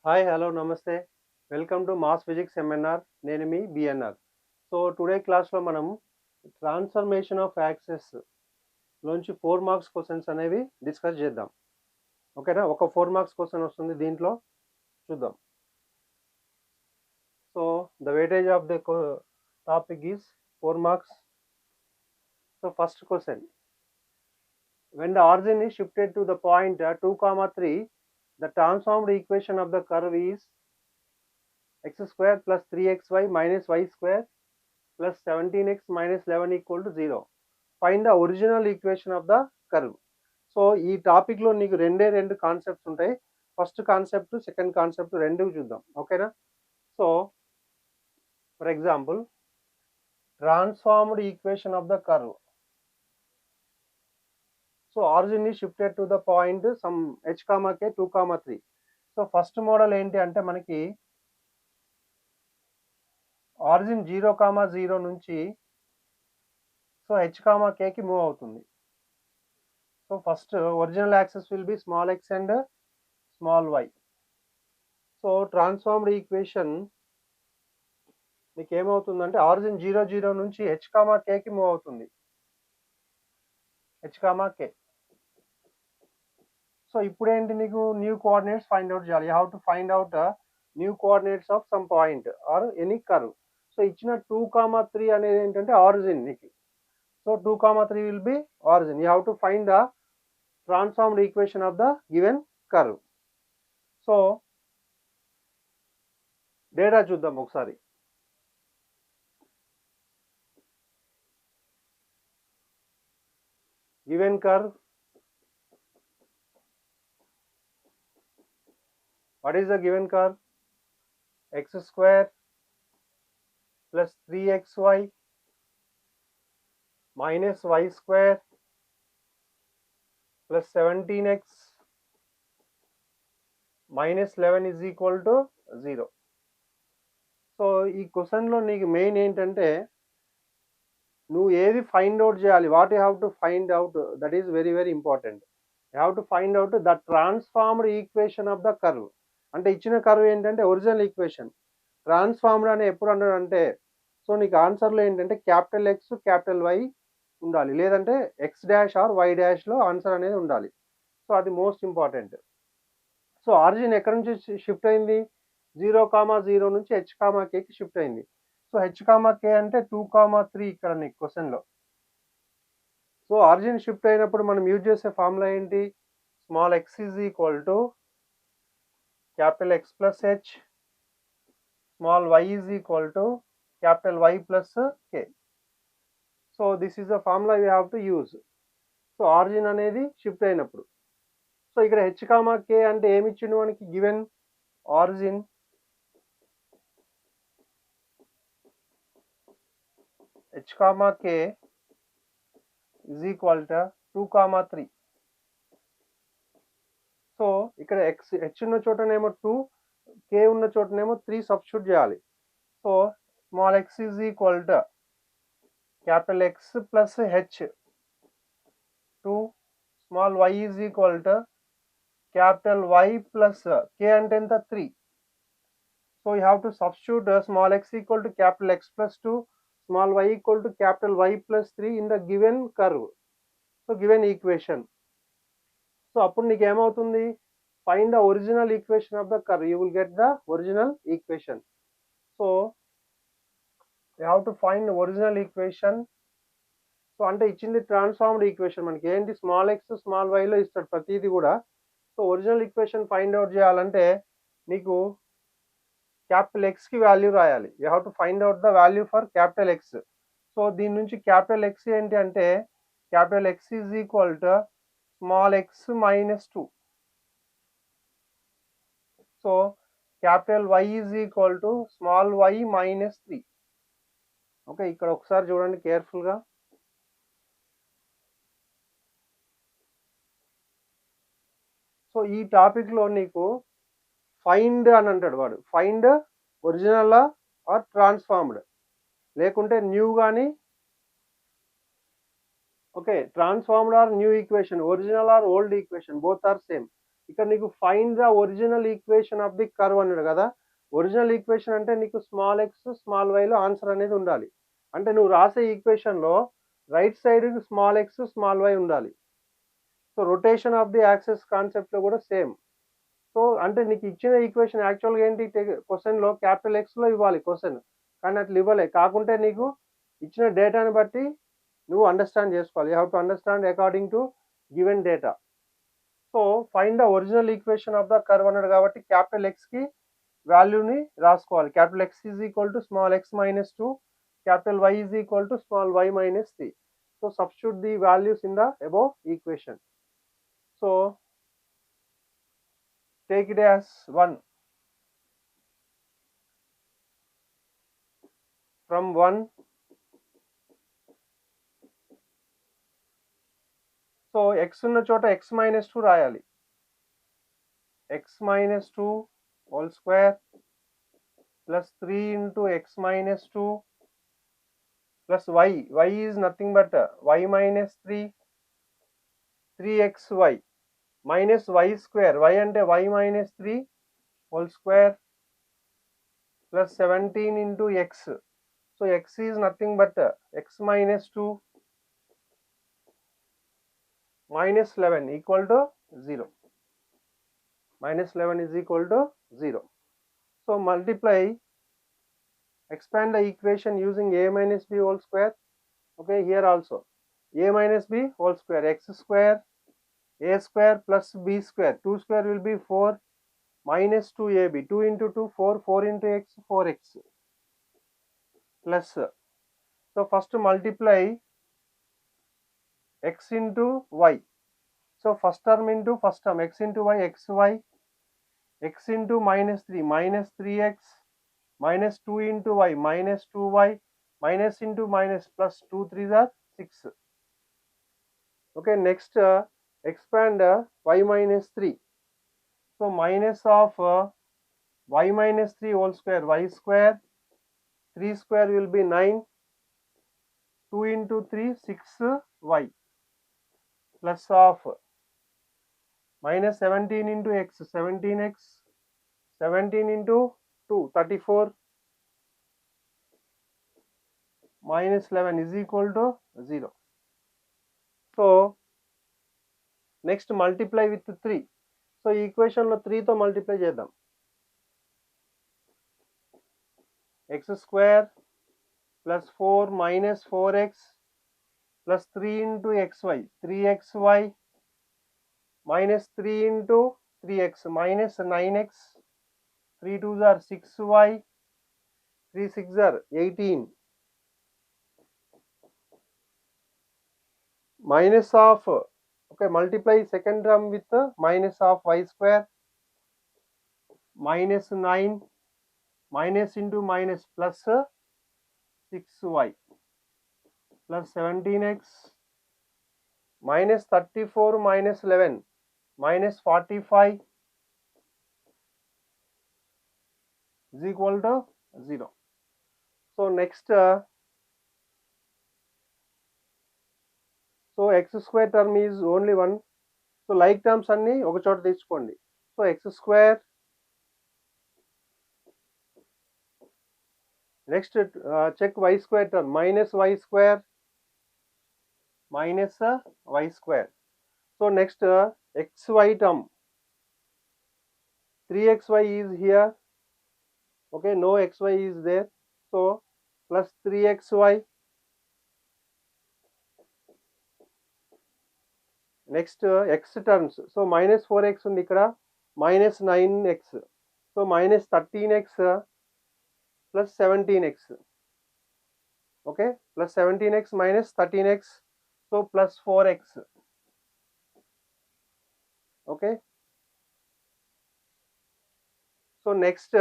Hi, hello, namaste. Welcome to Mass Physics Seminar. నేను మీ BNR. So today క్లాస్లో మనం transformation of access లోంచి 4 marks questions అనేవి discuss చేద్దాం. ఓకేనా? ఒక 4 మార్క్స్ క్వశ్చన్ వస్తుంది దీంట్లో చూద్దాం. So the weightage of the topic is 4 marks. So first question, when the origin is shifted to the point 2, 3, the transformed equation of the curve is x square plus 3xy minus y square plus 17x minus 11 equal to 0. Find the original equation of the curve. So ఈ టాపిక్లో నీకు రెండు concepts ఉంటాయి. First concept, second concept రెండు చూద్దాం. ఓకేనా? So for example, transformed equation of the curve. So origin is shifted to the point some h, k 2, 3. So first model ఏంటి అంటే మనకి ఆరిజిన్ 0, 0 నుంచి సో h, kకి మూవ్ అవుతుంది. So first original access will be small x and small y. So transformed equation మీకు ఏమవుతుందంటే origin 0, 0 నుంచి h, kకి move అవుతుంది. h, k. So ఇప్పుడు ఏంటి, నీకు న్యూ కోఆర్డినేట్స్ ఫైండ్ అవుట్ చేయాలి. You have to find out new coordinates of some point or any curve. So ఇచ్చిన 2, 3 అనేది ఏంటంటే ఆరిజిన్ నీకు. So 2, 3 will B origin. You have to find the transformed equation of the given curve. So data చూద్దాం ఒకసారి. Given curve, what is the given curve? X square plus 3xy minus y square plus 17x minus 11 is equal to 0. So ఈ క్వశ్చన్లో నీకు main ఏంటంటే నువ్వు ఏది find out చేయాలి. What you have to find out, that is very very important. You have to find out the transformed equation of the curve. అంటే ఇచ్చిన curve ఏంటంటే ఒరిజినల్ ఈక్వేషన్. ట్రాన్స్ఫార్మ్డ్ అని ఎప్పుడు అన్నాడంటే, సో నీకు ఆన్సర్లో ఏంటంటే క్యాపిటల్ ఎక్స్ క్యాపిటల్ వై ఉండాలి, లేదంటే ఎక్స్ డాష్ ఆర్ వై డాష్లో ఆన్సర్ అనేది ఉండాలి. సో అది మోస్ట్ ఇంపార్టెంట్. సో ఆరిజిన్ ఎక్కడి నుంచి షిఫ్ట్ అయింది? 0, 0 నుంచి h, kకి షిఫ్ట్ అయింది. సో h, k అంటే 2, 3 ఇక్కడ నీకు క్వశ్చన్లో. సో ఆరిజిన్ షిఫ్ట్ అయినప్పుడు మనం యూజ్ చేసే ఫార్ములా ఏంటి? Small x is equal to capital x plus h, small y is equal to capital y plus k. So this is the formula you have to use. So origin అనేది shift అయినప్పుడు. So ఇక్కడ h, k అంటే ఏమి ఇచ్చిండు మనకి? Given origin h, k is equal to 2, 3. So ఇక్కడ h ఉన్న చోటనేమో 2, k ఉన్న చోటనేమో 3 సబ్స్టిట్యూట్ చేయాలి. So small x is equal to capital x plus h, 2 small y is equal to capital y plus k అంటే ఎంత? 3. So you have to substitute small x equal to capital x plus 2, small y equal to capital y plus 3 in the given curve. So given equation. So అప్పుడు నీకు ఏమవుతుంది? Find the original equation of the curve. You will get the original equation. So you have to find original equation. So అంటే ఇచ్చింది transformed equation. మనకి ఏంటి? Small X small వైలో ఇస్తాడు ప్రతిదీ కూడా. So original equation find out చేయాలంటే నీకు capital ఎక్స్కి value రాయాలి. You have to find out the value for capital X. So దీని నుంచి క్యాపిటల్ ఎక్స్ ఏంటి అంటే capital X is equal to small X minus 2. So capital y is equal to small y minus 3. Okay, ఇక్కడ ఒకసారి చూడండి కేర్ఫుల్గా. So ఈ టాపిక్లో నీకు ఫైండ్ అని అంటాడు వాడు. ఫైండ్ ఒరిజినల్ ఆర్ ట్రాన్స్ఫార్మ్డ్, లేకుంటే న్యూ కానీ. Okay, transformed or new equation, original or old equation, both are same. ఇక్కడ నీకు find the original equation of the curve అన్నాడు కదా. ఒరిజినల్ ఈక్వేషన్ అంటే నీకు స్మాల్ ఎక్స్ స్మాల్ వైలో ఆన్సర్ అనేది ఉండాలి. అంటే నువ్వు రాసే ఈక్వేషన్లో right side small X small why ఉండాలి. So rotation of the axes కాన్సెప్ట్లో కూడా సేమ్. సో అంటే నీకు ఇచ్చిన ఈక్వేషన్ యాక్చువల్గా ఏంటి, క్వశ్చన్లో క్యాపిటల్ ఎక్స్లో ఇవ్వాలి క్వశ్చన్, కానీ అట్లా ఇవ్వలే. కాకుంటే నీకు ఇచ్చిన డేటాని బట్టి నువ్వు అండర్స్టాండ్ చేసుకోవాలి. You have to understand according to given data. So find the original equation of the curve అన్నాడు కాబట్టి క్యాపిటల్ ఎక్స్కి వాల్యూని రాసుకోవాలి. Capital X is equal to small X minus 2, capital Y is equal to small Y minus 3. So substitute the values in the above equation. So take it as 1. From 1, so x ఉన్న చోట x minus 2 రాయాలి. x minus 2 whole square plus 3 into x minus 2 plus y. y is nothing but y minus 3, 3xy minus y square. y అంటే y minus 3 whole square plus 17 into x. So x is nothing but x minus 2 minus 11 equal to 0. Minus 11 is equal to 0. So multiply, expand the equation using a minus b whole square. Okay, here also a minus b whole square, x square a square plus b square, 2 square will be 4 minus 2ab, 2 into 2 4, 4 into x 4x plus. So first multiply x into y. So first term into first term, x into y, xy, x into minus 3 minus 3x minus 2 into y minus 2y minus into minus plus 2 3s are 6. Okay, next expand y minus 3. So minus of y minus 3 whole square, y square, 3 square will be 9, 2 into 3 6y plus of minus 17 into x, 17x, 17 into 2 34 minus 11 is equal to 0. So next multiply with 3. So equation లో 3 తో multiply చేద్దాం. x square plus 4 minus 4x plus 3 into xy, 3xy minus 3 into 3x minus 9x, 3 2s are 6y, 3 6s are 18 minus of, okay, multiply second term with minus of y square minus 9 minus into minus plus 6y plus 17x minus 34 minus 11 minus 45 is equal to 0. So next so x square term is only 1. So like terms అన్ని ఒక చోట తీసుకోండి. So x square, next check y square term, minus y square minus y square. So next xy term, 3xy is here. Okay, no xy is there. So plus 3xy. Next x terms. So minus 4x ఉంది ఇక్కడ, minus 9x. So minus 13x plus 17x. Okay, plus 17x minus 13x. So plus 4x. Okay. So next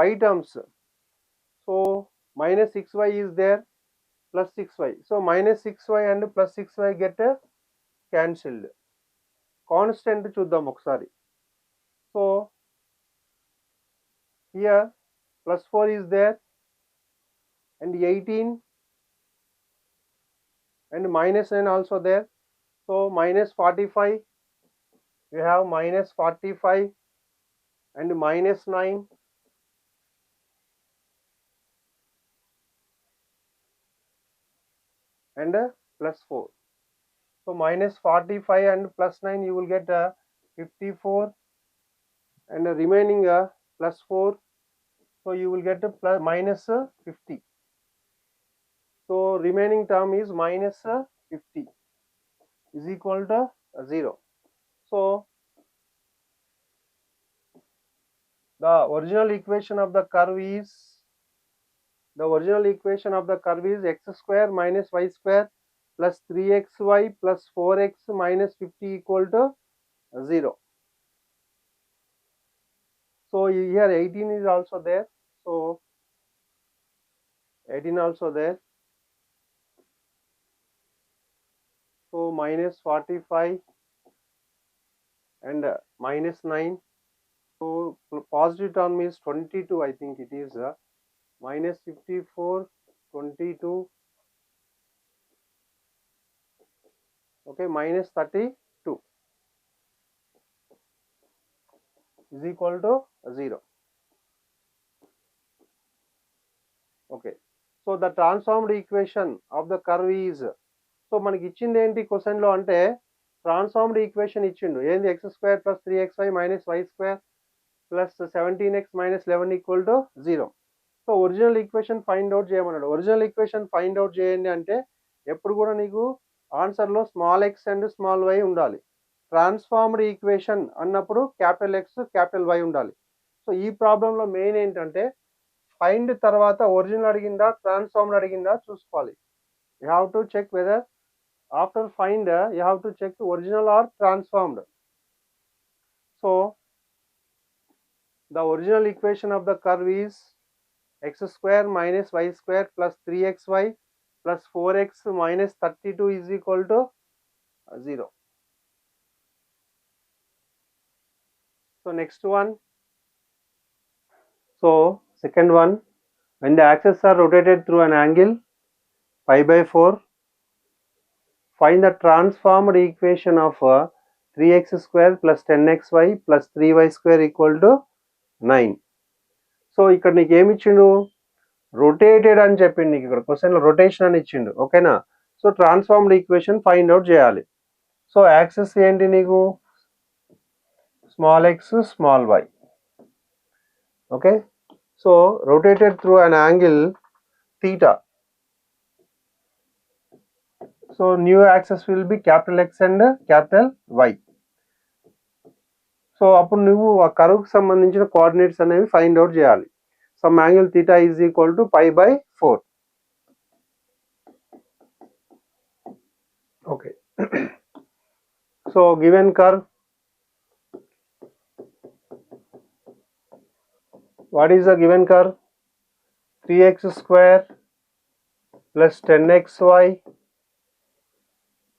y terms. So minus 6y is there plus 6y. So minus 6y and plus 6y get cancelled. Constant చూద్దాం ఒకసారి. So here plus 4 is there and 18 and minus 9 also there. So minus 45 we have minus 45 and minus 9 and plus 4. So minus 45 and plus 9 you will get 54 and remaining plus 4. So you will get minus 50. So remaining term is minus 50 is equal to 0. So the original equation of the curve is x square minus y square plus 3xy plus 4x minus 50 equal to 0. So here 18 is also there. So 18 also there. So minus 45 and minus 9. So positive term is 22, I think it is minus 54, 22, okay, minus 32 is equal to 0. Okay, so the transformed equation of the curve is, so మనకి ఇచ్చింది ఏంటి question లో అంటే transformed equation ఇచ్చిండు ఏంది x square plus 3xy minus y square plus 17x minus 11 equal to 0. So original equation find out చేయమన్నాడు. Original equation find out చేయండి అంటే ఎప్పుడు కూడా నీకు ఆన్సర్లో small X and small why ఉండాలి. ట్రాన్స్ఫార్మ్డ్ ఈక్వేషన్ అన్నప్పుడు క్యాపిటల్ ఎక్స్ క్యాపిటల్ వై ఉండాలి. సో ఈ ప్రాబ్లంలో మెయిన్ ఏంటంటే ఫైండ్ తర్వాత ఒరిజినల్ అడిగిందా ట్రాన్స్ఫార్మ్డ్ అడిగిందా చూసుకోవాలి. You have to check whether after find you have to check original or transformed. So the original equation of the curve is x square minus y square plus 3xy plus 4x minus 32 is equal to 0. So next one, so second one, when the axes are rotated through an angle pi by 4, find the transformed equation of 3x square plus 10xy plus 3y square equal to 9. So ఇక్కడ నీకు ఏమి ఇచ్చిండు rotated అని చెప్పిండు నీకు ఇక్కడ క్వశ్చన్లో rotation అని ఇచ్చిండు ఓకేనా. So transformed equation find out చేయాలి. సో యాక్సెస్ ఏంటి నీకు small X small Y okay. So rotated through an angle theta. So new axis will be capital X and capital Y. So అప్పుడు నువ్వు ఆ కర్వ్కి సంబంధించిన కోఆర్డినేట్స్ అనేవి ఫైండ్ అవుట్ చేయాలి. Some angle theta is equal to pi by 4. Okay, so given curve, what is the given curve? 3x square plus 10xy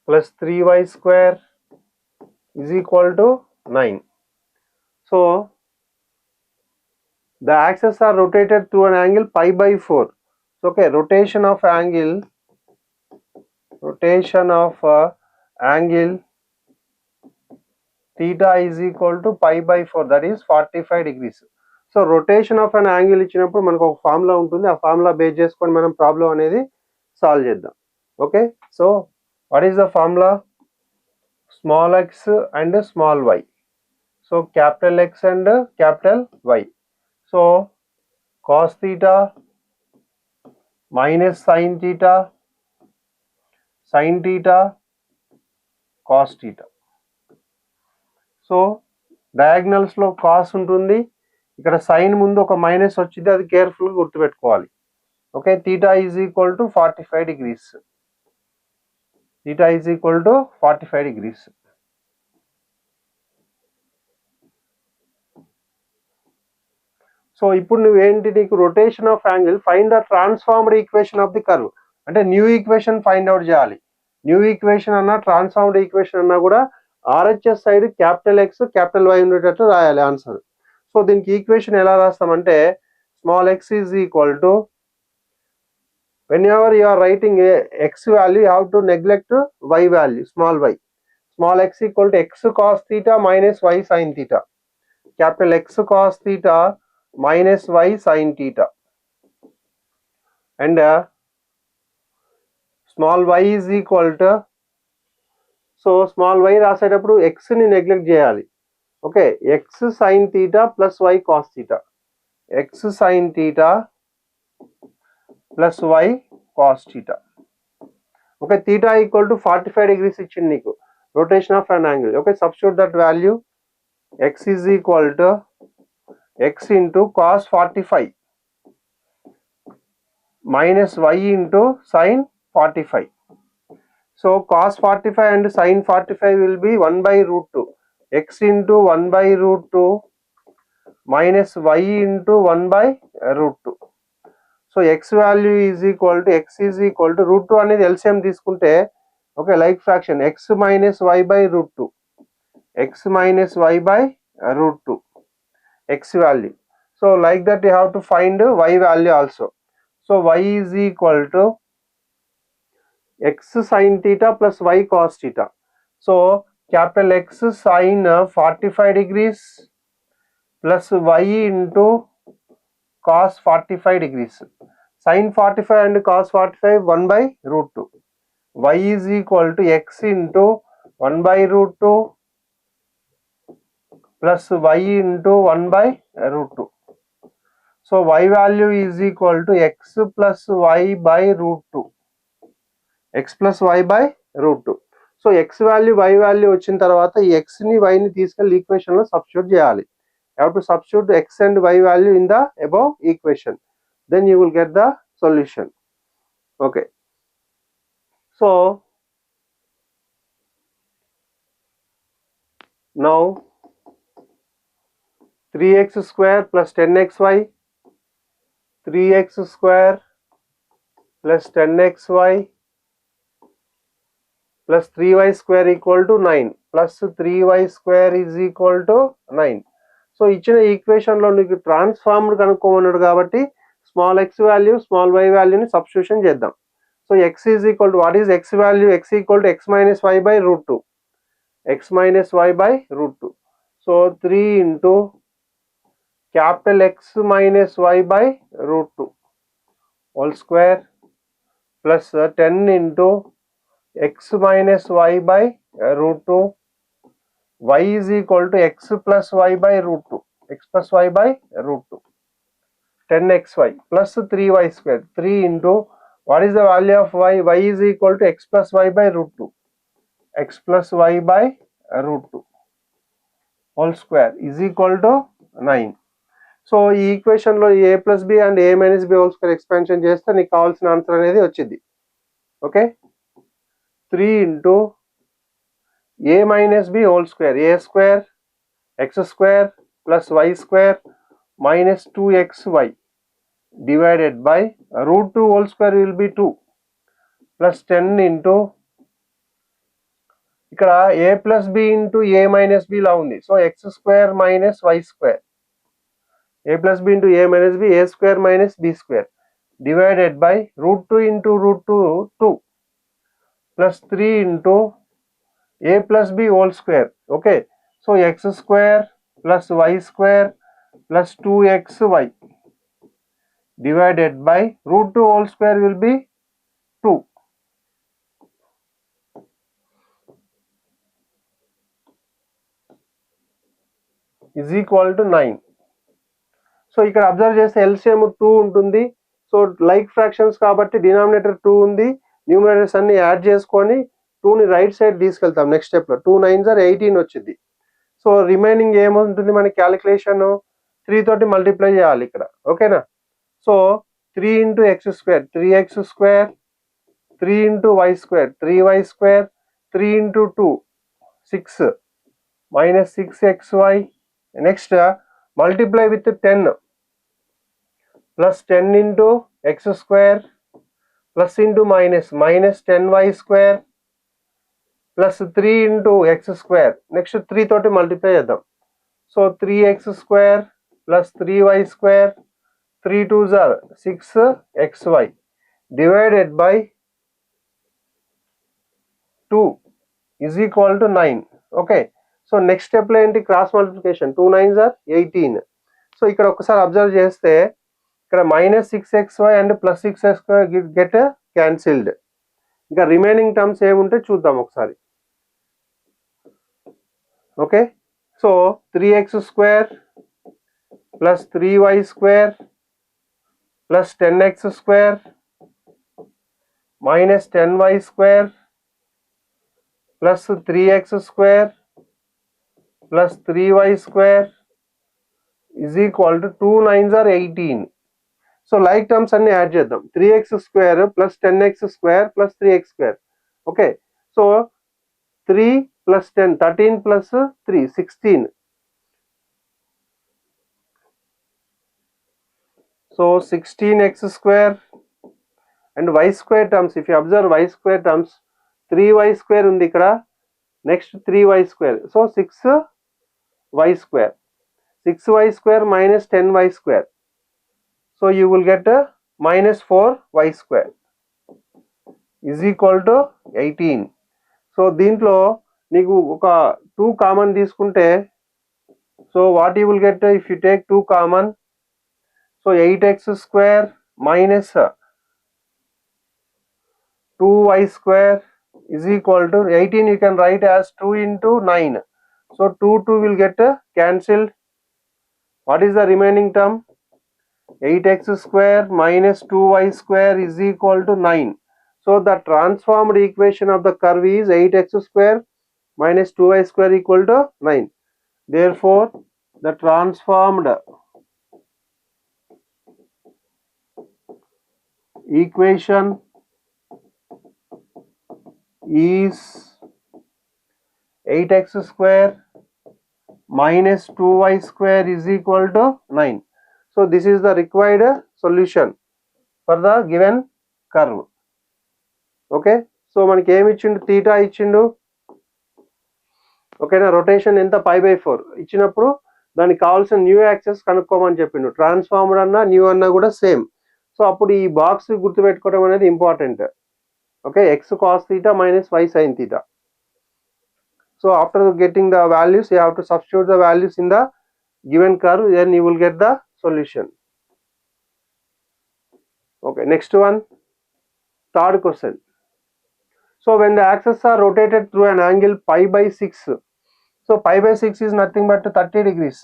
plus 3y square is equal to 9. So the axes are rotated through an angle pi by 4. So okay, rotation of angle theta is equal to pi by 4, that is 45 degrees. So rotation of an angle ఇచ్చినప్పుడు మనకు ఒక formula ఉంటుంది, ఆ formula base చేసుకొని మనం problem అనేది solve చేద్దాం. Okay, so what is the formula? Small X and small Y. So capital X and capital Y. So cos theta minus sine theta, sine theta cos theta. So diagonals లో cos ఉంటుంది, ఇక్కడ sign ముందు ఒక minus వచ్చింది, అది కేర్ఫుల్గా గుర్తుపెట్టుకోవాలి. Okay, theta is equal to 45 degrees. Theta is equal to 45 degrees. So ఇప్పుడు నువ్వేంటి, నీకు rotation of angle find the transformed equation of the curve అంటే న్యూ ఈక్వేషన్ ఫైండ్ అవుట్ చేయాలి. న్యూ ఈక్వేషన్ అన్నా ట్రాన్స్ఫార్మ్డ్ ఈక్వేషన్ అన్నా కూడా RHS side capital X capital Y ఉండేటట్టు రాయాలి ఆన్సర్. సో దీనికి ఈక్వేషన్ ఎలా రాస్తామంటే small X is equal to, whenever you are writing a x value you have to neglect y value, small y. small x equal to x cos theta minus y sin theta. Capital X cos theta minus y sin theta. And small y is equal to, so small y రాసేటప్పుడు x ని neglect చేయాలి. Okay, x sin theta plus y cos theta. x sin theta plus y cos theta. Okay, theta equal to 45 degrees ఇచ్చింది నీకు, rotation of an angle. Okay, substitute that value. X is equal to x into cos 45 minus y into sin 45. So cos 45 and sin 45 will be 1 by root 2. X into 1 by root 2 minus y into 1 by root 2. So x value is equal to, x is equal to root 2 అనేది LCM తీసుకుంటే, okay, like fraction x minus y by root 2. X minus y by root 2. X value. So like that you have to find y value also. So y is equal to x sin theta plus y cos theta. So capital X sin 45 degrees plus y into cos 45 degrees. Sin 45 and cos 45 1 by root 2. Y is equal to x into 1 by root 2 plus y into 1 by root 2. So y value is equal to x plus y by root 2. X plus y by root 2. So x value y value వచ్చిన తర్వాత ఈ x ని y ని తీసుకెళ్ళి equation లో substitute చేయాలి. You have to substitute x and y value in the above equation. Then you will get the solution. Okay. So now 3x square plus 10xy, 3x square plus 10xy plus 3y square equal to 9 plus 3y square is equal to 9. So ఇచ్చిన equation లో నీకు transformed కనుక్కోమన్నాడు కాబట్టి small x value small y వాల్యూని substitution చేద్దాం. So x is equal to, what is x value? X equal to x minus y by root 2. X minus y by root 2. So 3 into capital X minus y by root 2 whole square plus 10 into x minus y by root 2. Y is equal to x plus y by root 2. X plus y by root 2. 10xy plus 3y square. 3 into, what is the value of y? Y is equal to x plus y by root 2. X plus y by root 2 whole square is equal to 9. So ఈ equation లో a plus b and a minus b whole square expansion చేస్తే నీకు కావాల్సిన answer అనేది వచ్చింది. Okay, 3 into a minus b whole square, a square x square plus y square minus 2xy divided by root 2 whole square will be 2 plus 10 into, ఇక్కడ a plus b into a minus b లా ఉంది. So x square minus y square, a plus b into a minus b, a square minus b square divided by root 2 into root 2 2 plus 3 into a plus b whole square. Okay, so x square plus y square plus 2xy divided by root 2 whole square will be 2. Is equal to 9. So ఇక్కడ observe చేస్తే LCM 2 ఉంటుంది. So like fractions కాబట్టి denominator 2 ఉంది, numerators అన్ని add చేసుకొని 2ని right side తీసుకెళ్తాం. Next step లో 2 9s are 18 వచ్చింది. సో రిమైనింగ్ ఏముంటుంది మన క్యాలిక్యులేషన్, 3 తోటి మల్టిప్లై చేయాలి ఇక్కడ. ఓకేనా? So 3 into x square, 3x square, 3 into y square, 3y square, 3 into 2 6 minus 6xy. Next multiply with 10 plus 10 into x square plus into minus 10y square plus 3 into x square. Next 3 తోటి multiply చేద్దాం. So 3x square plus 3y square, 3 2s are 6xy divided by 2 is equal to 9. Okay, so next step లో ఏంటి, cross multiplication, 2 9s are 18. So ఇక్కడ ఒకసారి observe చేస్తే ఇక్కడ -6xy and +6xy get cancelled. ఇంకా remaining terms ఏముంటే చూద్దాం ఒకసారి. Okay, so 3x² + 3y² + 10x² - 10y² + 3x² + 3y² is equal to 2 9s are 18. So like terms అన్ని యాడ్ చేద్దాం. 3x² + 10x² + 3x². Okay, so 3 + 10 13 + 3 16. So 16x² and y² terms, if you observe y² terms, 3y² ఉంది ఇక్కడ, next 3y², so 6y². 6y² - 10y², so you will get -4y² is equal to 18. So దీంట్లో నీకు ఒక 2 common తీసుకుంటే, so what you will get if you take 2 common, so 8x² - 2y² is equal to 18. You can write as 2 into 9. So 2 will get cancelled. What is the remaining term? 8x² - 2y² is equal to 9. So the transformed equation of the curve is 8x² - 2y² equal to 9. Therefore the transformed equation is 8x² - 2y² is equal to 9. So this is the required solution for the given curve. Okay, so మనకి ఏమి ఇచ్చిండు, theta ఇచ్చిండు. ఓకేనా, rotation ఎంత π/4 ఇచ్చినప్పుడు దానికి కావాల్సిన new axes కనుక్కోమని చెప్పిండు. ట్రాన్స్ఫార్మర్ అన్నా న్యూ అన్నా కూడా సేమ్. సో అప్పుడు ఈ బాక్స్ గుర్తుపెట్టుకోవడం అనేది important. Okay, x cos θ - y sin θ. So after getting the values, you have to substitute the values in the given curve, then you will get the solution. Okay, next one, third question. So when the axes are rotated through an angle π/6, so π/6 is nothing but 30 degrees.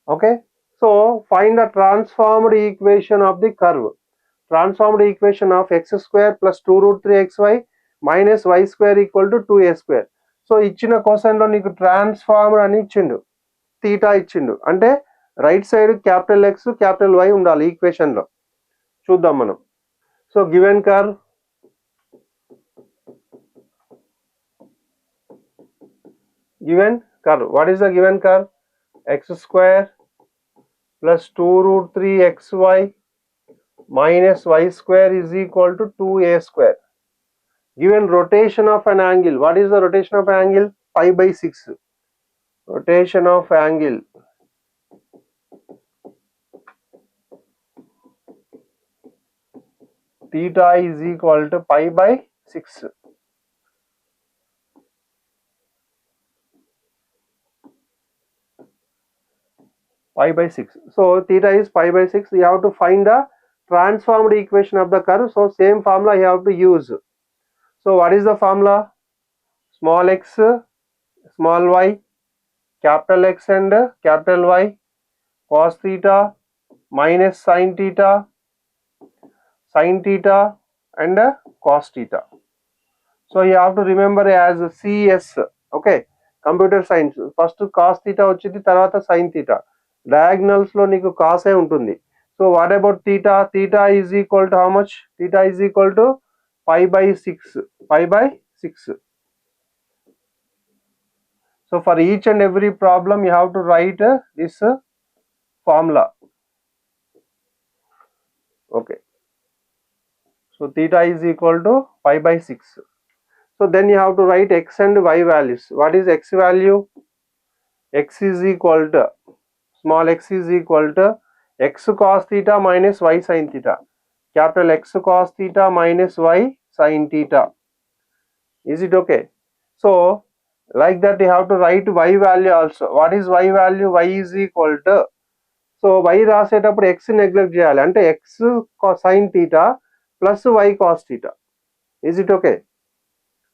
Okay, so find the transformed equation of the curve. Transformed equation of x² + 2√3xy - y² equal to 2a². So ఇచ్చిన question లో నీకు transformed అని ఇచ్చిండు, theta ఇచ్చిండు, అంటే right side capital X capital Y ఉండాలి equation లో. చూద్దాం మనం. So given curve, what is the given curve? x² + 2√3xy - y² is equal to 2a². Given rotation of an angle, what is the rotation of angle? π/6. Rotation of angle theta is equal to π/6. π/6. So theta is π/6. You have to find the transformed equation of the curve. So same formula you have to use. So what is the formula? Small x, small y, capital X and capital Y, cos theta minus sin theta and cos theta. So you have to remember as CS. Okay, computer science first cos theta వచ్చింది, తర్వాత sine theta. Diagonals లో నీకు కాసే ఉంటుంది. So what about theta? Theta is equal to how much? థీటా is equal టు π/6. So for each and every problem you have to write this formula. Okay, so theta is equal to π/6. So then you have to write x and y values. What is x value? X is equal to, small x is equal to x cos theta minus y sin theta. Capital X cos theta minus y sin theta Is it okay? So like that you have to write y value also. What is y value? Y is equal to, so y రాసేటప్పుడు x neglect చేయాలి, అంటే x sin theta plus y cos theta. Is it okay?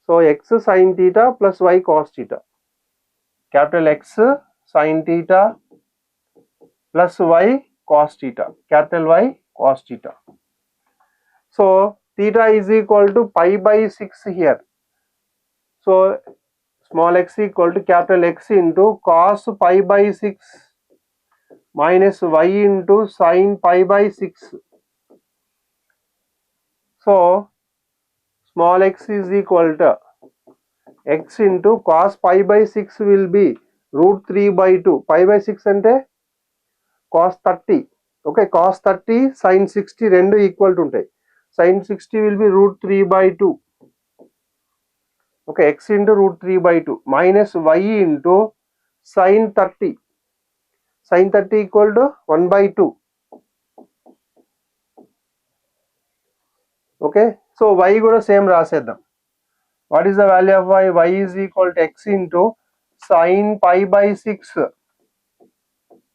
So x sin theta plus y cos theta, capital X sin theta plus y cos theta, capital Y cos theta. So theta is equal to pi by 6 here. So small x equal to capital X into cos pi by 6 minus y into sin pi by 6. So small x is equal to x into cos pi by 6 will be root 3 by 2. Pi by 6 ante cos 30. Okay, cos 30 sin 60 రెండు equal to ఉంటాయి. sin 60 will be root 3 by 2. Okay, x into root 3 by 2 minus y into sin 30. Sin 30 equal to 1 by 2. Okay, so y కూడా same రాసేద్దాం. What is the value of y? Y is equal to x into sin pi by 6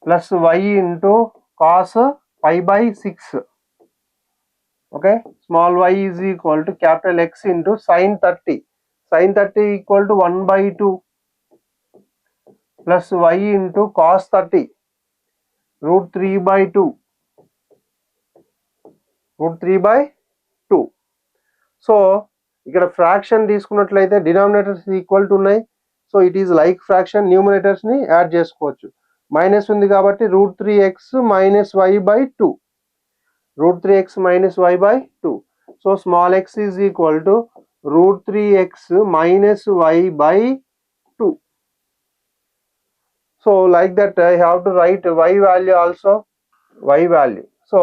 plus y into cos pi by 6. Okay, small y is equal to capital X into sin 30. Sin 30 equal to 1 by 2 plus y into cos 30 root 3 by 2. Root 3 by 2. So ఇక్కడ fraction తీసుకున్నట్లయితే denominators equal to ఉన్నాయి. So it is like fraction, numerators ని add చేసుకోవచ్చు. Minus ఉంది కాబట్టి route 3x minus y by 2. Root 3x minus y by 2. So small x is equal to root 3x minus y by 2. So like that I have to write y value also. Y value. So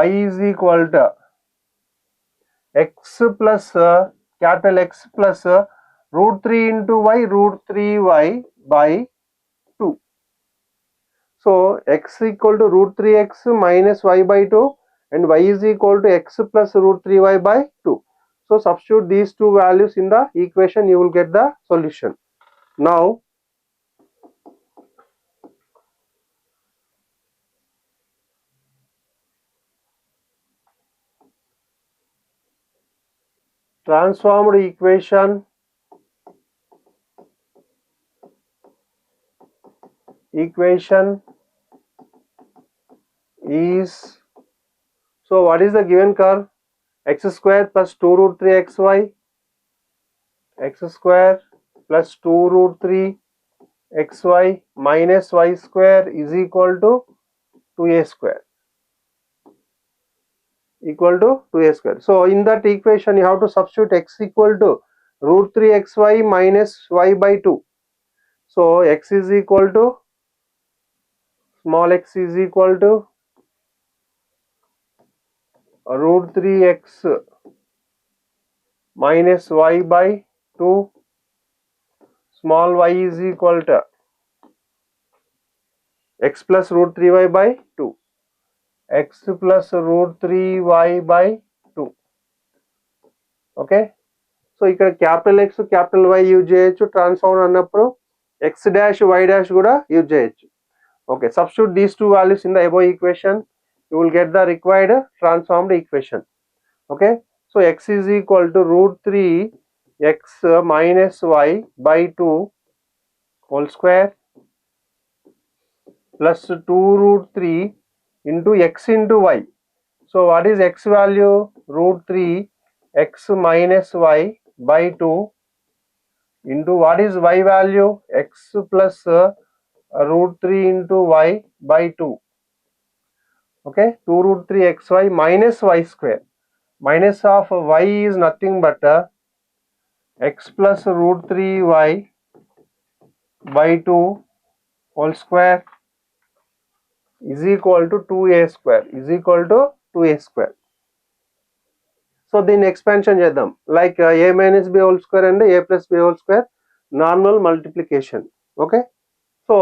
y is equal to x plus capital X plus root 3 into y, root 3y by 2. So x equal to root 3x minus y by 2 and y is equal to x plus root 3y by 2. So substitute these two values in the equation, you will get the solution. Now transformed equation is, so what is the given curve? X square plus 2 root 3 xy, x square plus 2 root 3 xy minus y square is equal to 2a square, equal to 2a square. So in that equation you have to substitute x equal to root 3 xy minus y by 2. So x is equal to, small x is equal to root 3x minus y by 2. Small y is equal to x plus root 3y by 2. X plus root 3y by 2. Okay, so ఇక్కడ capital X capital Y use చేయొచ్చు, transform అన్నప్పుడు x dash y dash కూడా use చేయొచ్చు. Okay, substitute these two values in the above equation, you will get the required transformed equation. Okay, so x is equal to root 3 x minus y by 2 whole square plus 2 root 3 into x into y. So what is x value? Root 3 x minus y by 2 into what is y value? X plus root 3 into y by 2. Okay, 2 root 3 xy minus y square. Minus of y is nothing but x plus root 3y by 2 whole square is equal to 2a square, is equal to 2a square. So దీన్ని expansion చేద్దాం, like a minus b whole square and a plus b whole square, normal multiplication. Okay, so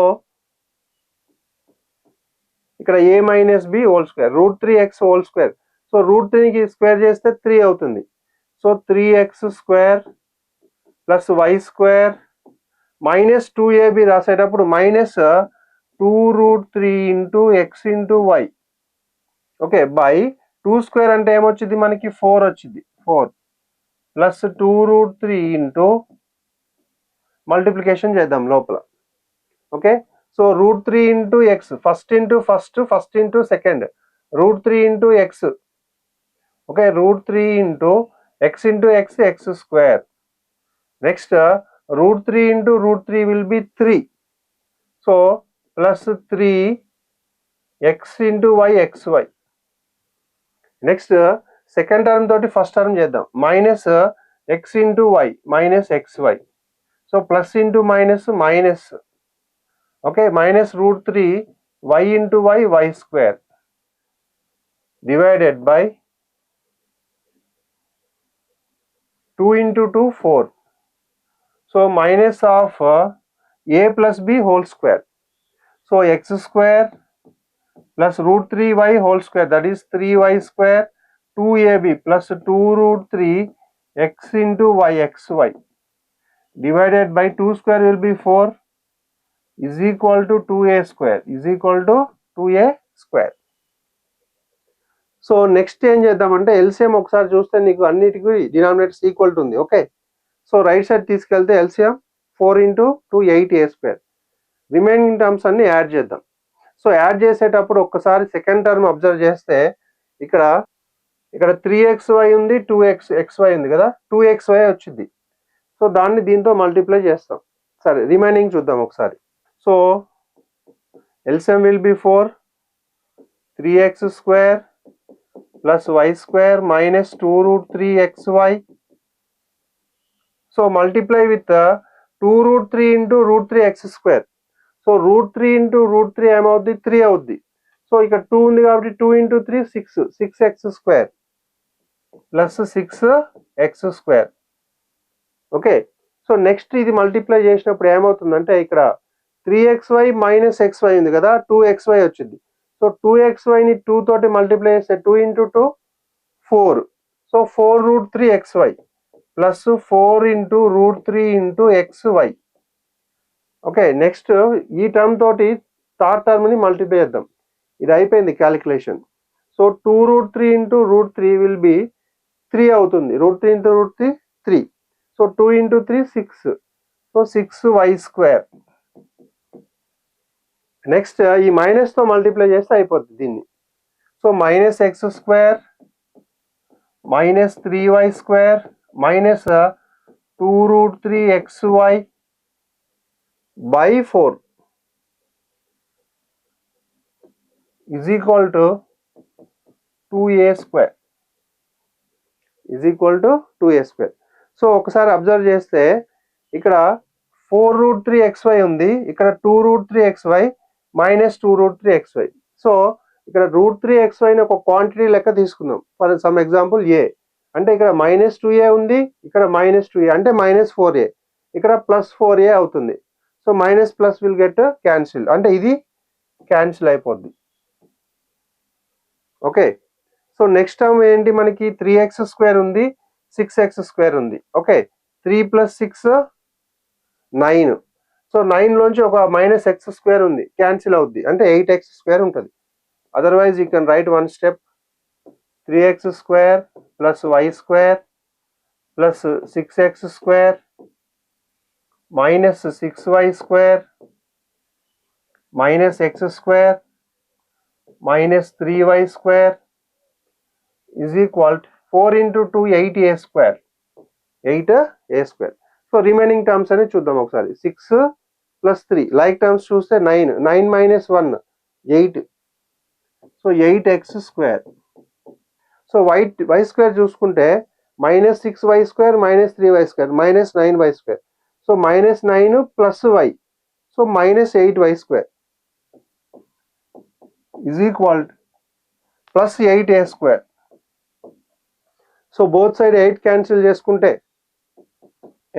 ఇక్కడ a minus b whole square, root 3x whole square. So root 3కి square చేస్తే 3 అవుతుంది. So 3x square plus y square minus 2ab రాసేటప్పుడు minus 2√3 into x into y. Okay, by 2 square అంటే ఏమొచ్చింది మనకి 4 వచ్చింది. 4 plus 2√3 into multiplication చేద్దాం లోపల. Okay, so √3 into X, first into second, √3 into X. Okay, √3 into X X square. Next √3 into √3 will be 3. So plus 3 X into Y X Y. Next second term తోటి first term చేద్దాం. Minus X into Y minus X Y. So plus into minus minus. Okay, minus √3 Y into Y Y square divided by 2 into 2 4. So minus of a plus b whole square. So X square plus √3y whole square, that is 3y square 2ab plus 2√3 x into y xy divided by 2 square will be 4 is equal to 2a square is equal to 2a square. So next ఏం చేద్దామంటే LCM ఒకసారి చూస్తే నీకు అన్నిటికీ denominators equal ఉంది. Okay, so right side తీసుకెళ్తే LCM 4 into 2 8a square. Remaining terms అన్ని add చేద్దాం. సో యాడ్ చేసేటప్పుడు ఒక్కసారి సెకండ్ టర్మ్ అబ్జర్వ్ చేస్తే ఇక్కడ 3xy ఉంది, 2xy ఉంది కదా, 2xy వచ్చింది. సో దాన్ని దీంతో మల్టిప్లై చేస్తాం. సరే, రిమైనింగ్ చూద్దాం ఒకసారి. So LCM will be 4 3x square plus y square minus 2√3xy. So multiply with 2√3 into √3x square. So √3 into √3 ఏమవుద్ది 3 అవుద్ది. సో ఇక్కడ 2 ఉంది కాబట్టి 2 into 3 6x square plus 6x square. Okay, so next ఇది మల్టిప్లై చేసినప్పుడు ఏమవుతుందంటే ఇక్కడ 3xy మైనస్ xy ఉంది కదా, 2xy వచ్చింది. సో 2xyని 2 తోటి మల్టిప్లై చేస్తే 2 into 2 4. So 4√3xy plus 4 into √3 into xy. Okay, next ఈ టర్మ్ తోటి థర్డ్ టర్మ్ ని మల్టిప్లై చేద్దాం. ఇది అయిపోయింది calculation. So 2√3 into √3 will be 3 అవుతుంది. √3 into √3 3. So 2 into 3 6. So 6y square. Next ఈ మైనస్ తో మల్టిప్లై చేస్తే అయిపోతుంది దీన్ని. So minus X square minus 3y square minus 2√3xy by 4 is equal to 2a square is equal to 2a square. So ఒకసారి observe చేస్తే ఇక్కడ 4√3xy ఉంది, ఇక్కడ 2√3xy మైనస్ 2√3xy. సో ఇక్కడ √3xy ని ఒక క్వాంటిటీ లెక్క తీసుకుందాం. ఫర్ సమ్ ఎగ్జాంపుల్ a అంటే ఇక్కడ మైనస్ 2a ఉంది, ఇక్కడ మైనస్ 2a అంటే మైనస్ 4a, ఇక్కడ ప్లస్ 4a అవుతుంది. So minus plus will get cancel, అంటే ఇది క్యాన్సిల్ అయిపోద్ది. ఓకే, సో నెక్స్ట్ టర్మ్ ఏంటి మనకి 3x స్క్వేర్ ఉంది, 6x స్క్వేర్ ఉంది. Okay, 3 plus 6 9. సో 9 లోంచి ఒక మైనస్ x స్క్వేర్ ఉంది, క్యాన్సిల్ అవుద్ది, అంటే 8x స్క్వేర్ ఉంటుంది. Otherwise you can write one step 3x square plus y square plus 6x square minus 6y square minus x square minus 3y square is equal to 4 into 2 8a square 8a square. So remaining terms అని చూద్దాం ఒకసారి. 6 plus 3 like terms చూస్తే 9 minus 1 8. So 8x square. So y square చూసుకుంటే minus 6y square minus 3y square minus 9y square. So minus 9 plus y. So minus 8y square is equal to plus 8a square. So both side 8 cancel చేసుకుంటే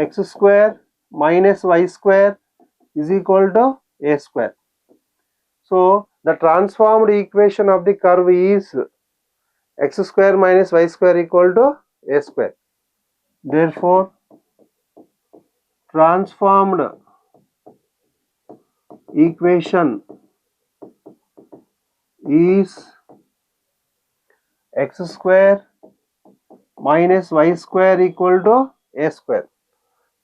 x square minus y square is equal to a square. So the transformed equation of the curve is x square minus y square equal to a square. Therefore, transformed equation is x square minus y square equal to a square.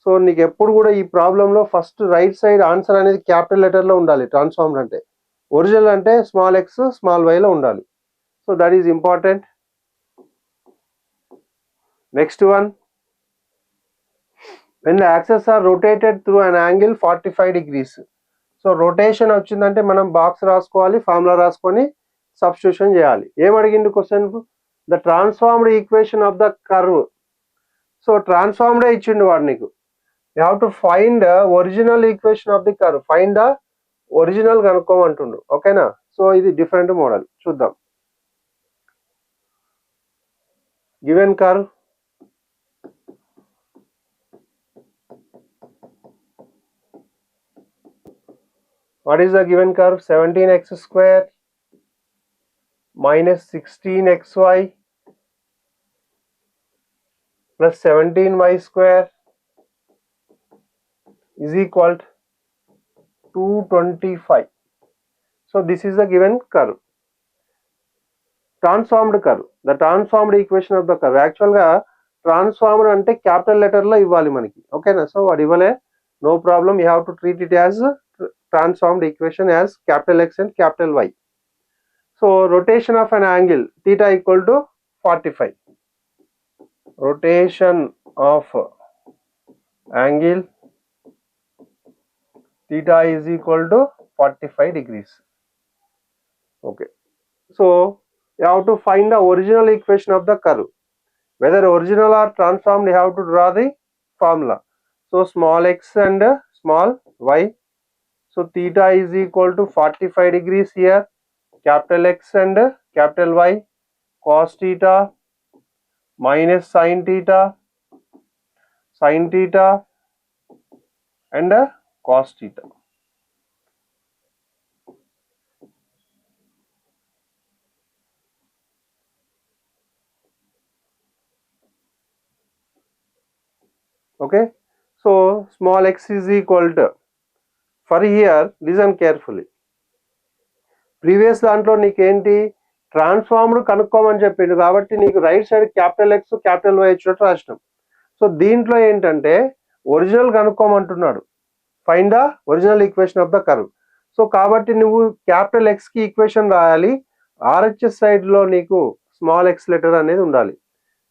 So నీకు ఎప్పుడు కూడా ఈ ప్రాబ్లంలో first right side answer అనేది capital లెటర్లో ఉండాలి. Transformed అంటే original అంటే స్మాల్ ఎక్స్ స్మాల్ వైలో ఉండాలి. So that is important. Next one, when the axes are rotated through an angle 45 degrees. So rotation వచ్చిందంటే మనం బాక్స్ రాసుకోవాలి, ఫార్ములా రాసుకొని సబ్స్టిట్యూషన్ చేయాలి. ఏం అడిగింది question? The transformed equation of the curve. So ట్రాన్స్ఫార్మ్డే ఇచ్చిండు వాడు నీకు. You have to find original equation of the curve. Find the original కనుక్కోమంటుండు. ఓకేనా? సో ఇది డిఫరెంట్ మోడల్. చూద్దాం. Given curve, what is the given curve? 17x square minus 16xy plus 17y square is equal to 225. So this is the given curve. Transformed curve, the transformed equation of the curve. Actual గా transformed అంటే capital letter లో ఇవ్వాలి మనకి. ఓకేనా? So అది ఇవ్వలే, no problem. You have to treat it as transformed equation as capital X and capital Y. So rotation of an angle theta equal to 45. Rotation of angle theta is equal to 45 degrees. Okay. So you have to find the original equation of the curve. Whether original or transformed, you have to draw the formula. So small x and small y. So theta is equal to 45 degrees here. Capital X and capital Y. Cos theta minus sin theta and cos theta. Okay, so small x is equal to, for here listen carefully, previous దాంట్లో నీకేంటి transformed కనుక్కోమని చెప్పిండు కాబట్టి నీకు right side capital X capital Y వచ్చినట్టు రాసినాం. So దీంట్లో ఏంటంటే ఒరిజినల్ కనుక్కోమంటున్నాడు, find the original equation of the curve. So కాబట్టి నువ్వు క్యాపిటల్ ఎక్స్ కి ఈక్వేషన్ రాయాలి, ఆర్హెచ్ఎస్ సైడ్ లో నీకు స్మాల్ ఎక్స్ లెటర్ అనేది ఉండాలి.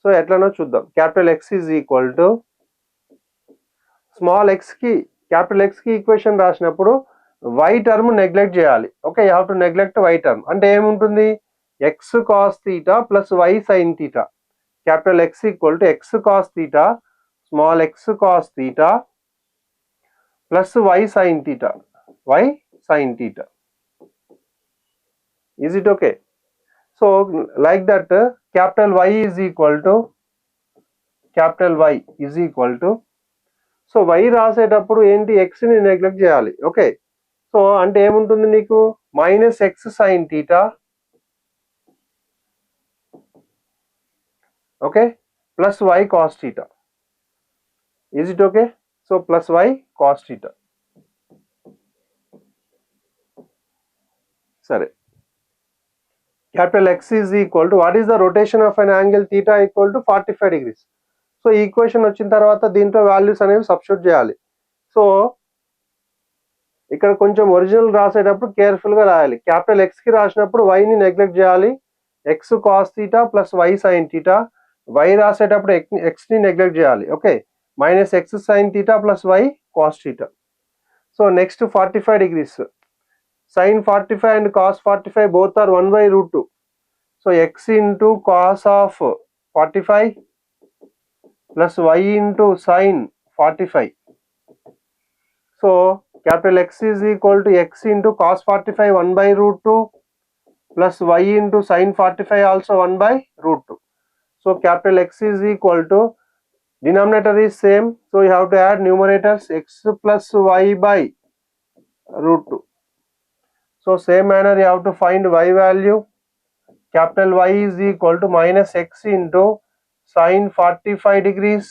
సో ఎట్లనో చూద్దాం. Capital X is equal to small X కి క్యాపిటల్ ఎక్స్ కి ఈక్వేషన్ రాసినప్పుడు వై టర్మ్ నెగ్లెక్ట్ చేయాలి. Okay, you have to neglect why term. అంటే ఏముంటుంది? X cos theta plus Y sine theta. Capital X equal to X cos theta, small X cos theta plus Y sine theta, why sine theta. Is it okay? So like that, capital Y is equal to so y రాసేటప్పుడు ఏంటి? x ని neglect చేయాలి. Okay, so అంటే ఏముంటుంది నీకు? Minus X sine theta, okay, plus y cos theta. Is it okay? So plus y cos theta. సరే, capital X is equal to, what is the rotation of an angle theta equal to 45 degrees. So ఈ equation వచ్చిన తర్వాత దీంట్లో values అనేవి substitute చేయాలి. So ఇక్కడ కొంచెం original రాసేటప్పుడు కేర్ఫుల్ గా రాయాలి. క్యాపిటల్ ఎక్స్ కి రాసినప్పుడు y ని నెగ్లెక్ట్ చేయాలి, X cos theta plus Y sine theta. y రాసేటప్పుడు ఎక్స్ ని నెగ్లెక్ట్ చేయాలి. Okay, minus X sine theta plus Y cos theta. So next 45 degrees. Sin 45 and cos 45 both are 1 by root 2. So x into cos of 45 plus y into sin 45. So capital X is equal to x into cos 45 1 by root 2 plus y into sin 45 also 1 by root 2. So capital X is equal to, denominator is same, so you have to add numerators, x plus y by root 2. So same manner you have to find y value. Capital Y is equal to minus x into sin 45 degrees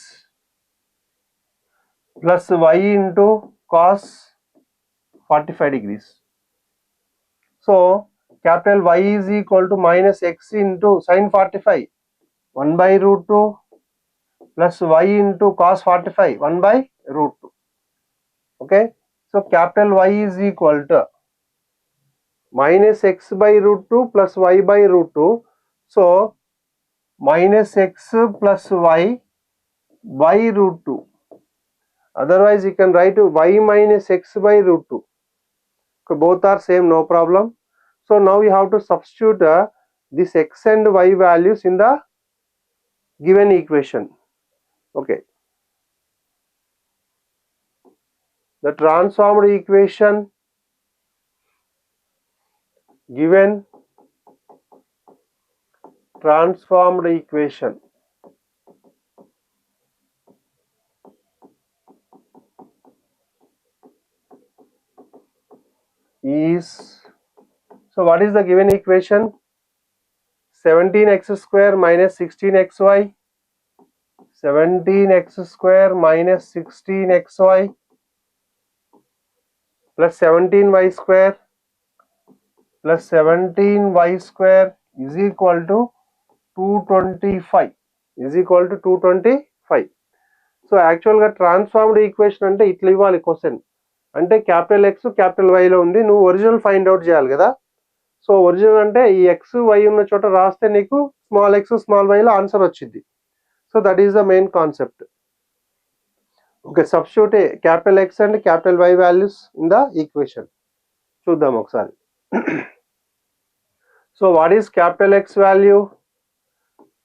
plus y into cos 45 degrees. So capital Y is equal to minus x into sin 45 1 by root 2 plus y into cos 45 1 by root 2. Okay, so capital Y is equal to minus x by root 2 plus y by root 2. So minus x plus y by root 2. Otherwise you can write y minus x by root 2. Okay, both are same, no problem. So now you have to substitute this x and y values in the given equation. Okay, the transformed equation given transformed equation is, so what is the given equation? 17x square minus 16xy, 17x square minus 16xy plus 17y square plus 17y square is equal to 225 is equal to 225. So యాక్చువల్గా transformed equation అంటే ఇట్లా ఇవ్వాలి question, అంటే capital X capital వైలో ఉంది, నువ్వు original find out చేయాలి కదా. So original అంటే ఈ ఎక్స్ వై ఉన్న చోట రాస్తే నీకు స్మాల్ ఎక్స్ స్మాల్ వైలో ఆన్సర్ వచ్చింది. So that is the main concept. Okay, substitute capital X and capital Y values in the equation. చూద్దాం ఒకసారి. So what is capital X value?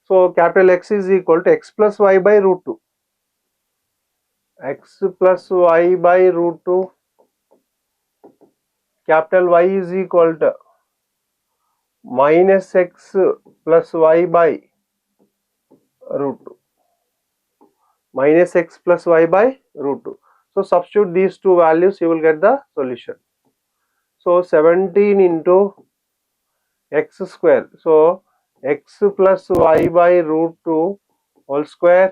So capital X is equal to X plus Y by root 2. x plus y by root 2. Capital Y is equal to minus x plus y by root 2. Minus x plus y by root 2. So substitute these two values, you will get the solution. So 17 into x square. So x plus y by root 2 whole square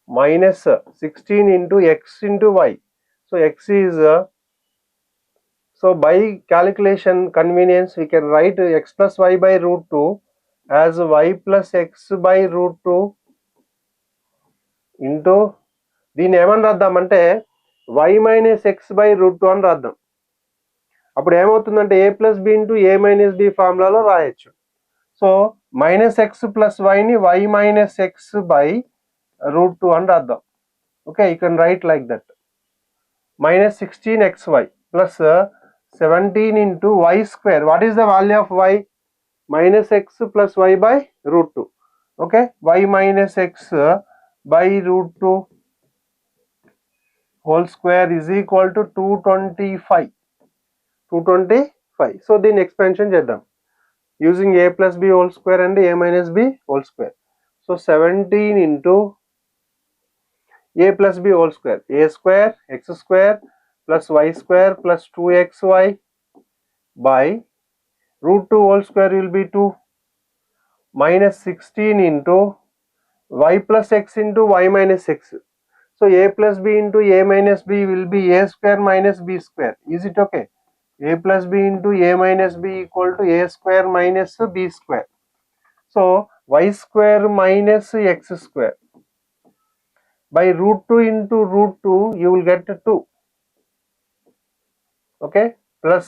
minus 16 into x into y. So x is so by calculation convenience we can write x plus y by root 2 as y plus x by root 2 into దీన్ని ఏమని రాద్దామంటే y minus x by root 2 అని రాద్దాం. అప్పుడు ఏమవుతుందంటే a plus b into a minus b ఫార్ములాలో రాయొచ్చు. So minus X plus వైని y minus x by root 2 అని రాద్దాం. Okay, you can write like that. Minus 16xy plus 17 into y square. What is the value of y? Minus x plus y by root 2. Okay, y minus x by root 2 whole square is equal to 225. 225. So then expansion చేద్దాం using a plus b whole square and a minus b whole square. So 17 into a plus b whole square, a square x square plus y square plus 2xy by root 2 whole square will be 2 minus 16 into y plus x into y minus x. So a plus b into a minus b will be a square minus b square. Is it okay? A plus b into a minus b equal to a square minus b square. So y square minus x square by root 2 into root 2 you will get 2. Okay, plus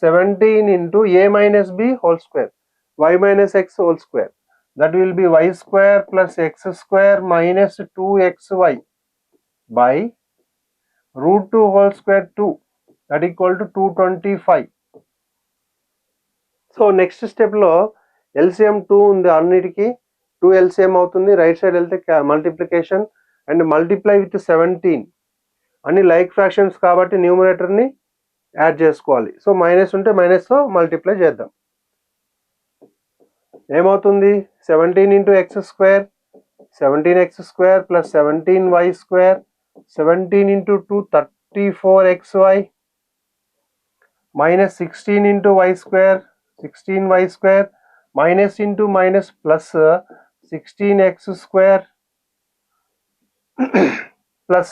17 into a minus b whole square, y minus x whole square, that will be y square plus x square minus 2xy by root 2 whole square 2, that equal to 225. So next స్టెప్లో LCM 2 ఉంది అన్నిటికీ, 2 LCM అవుతుంది, right side వెళ్తే multiplication and multiply with 17 అన్ని like fractions కాబట్టి న్యూమరేటర్ని add చేసుకోవాలి. So minus ఉంటే మైనస్తో multiply చేద్దాం. ఏమవుతుంది 17 into X square, 17x square plus 17y square, 17 into 2 34xy minus 16 into y square, 16y square minus into minus plus 16x square plus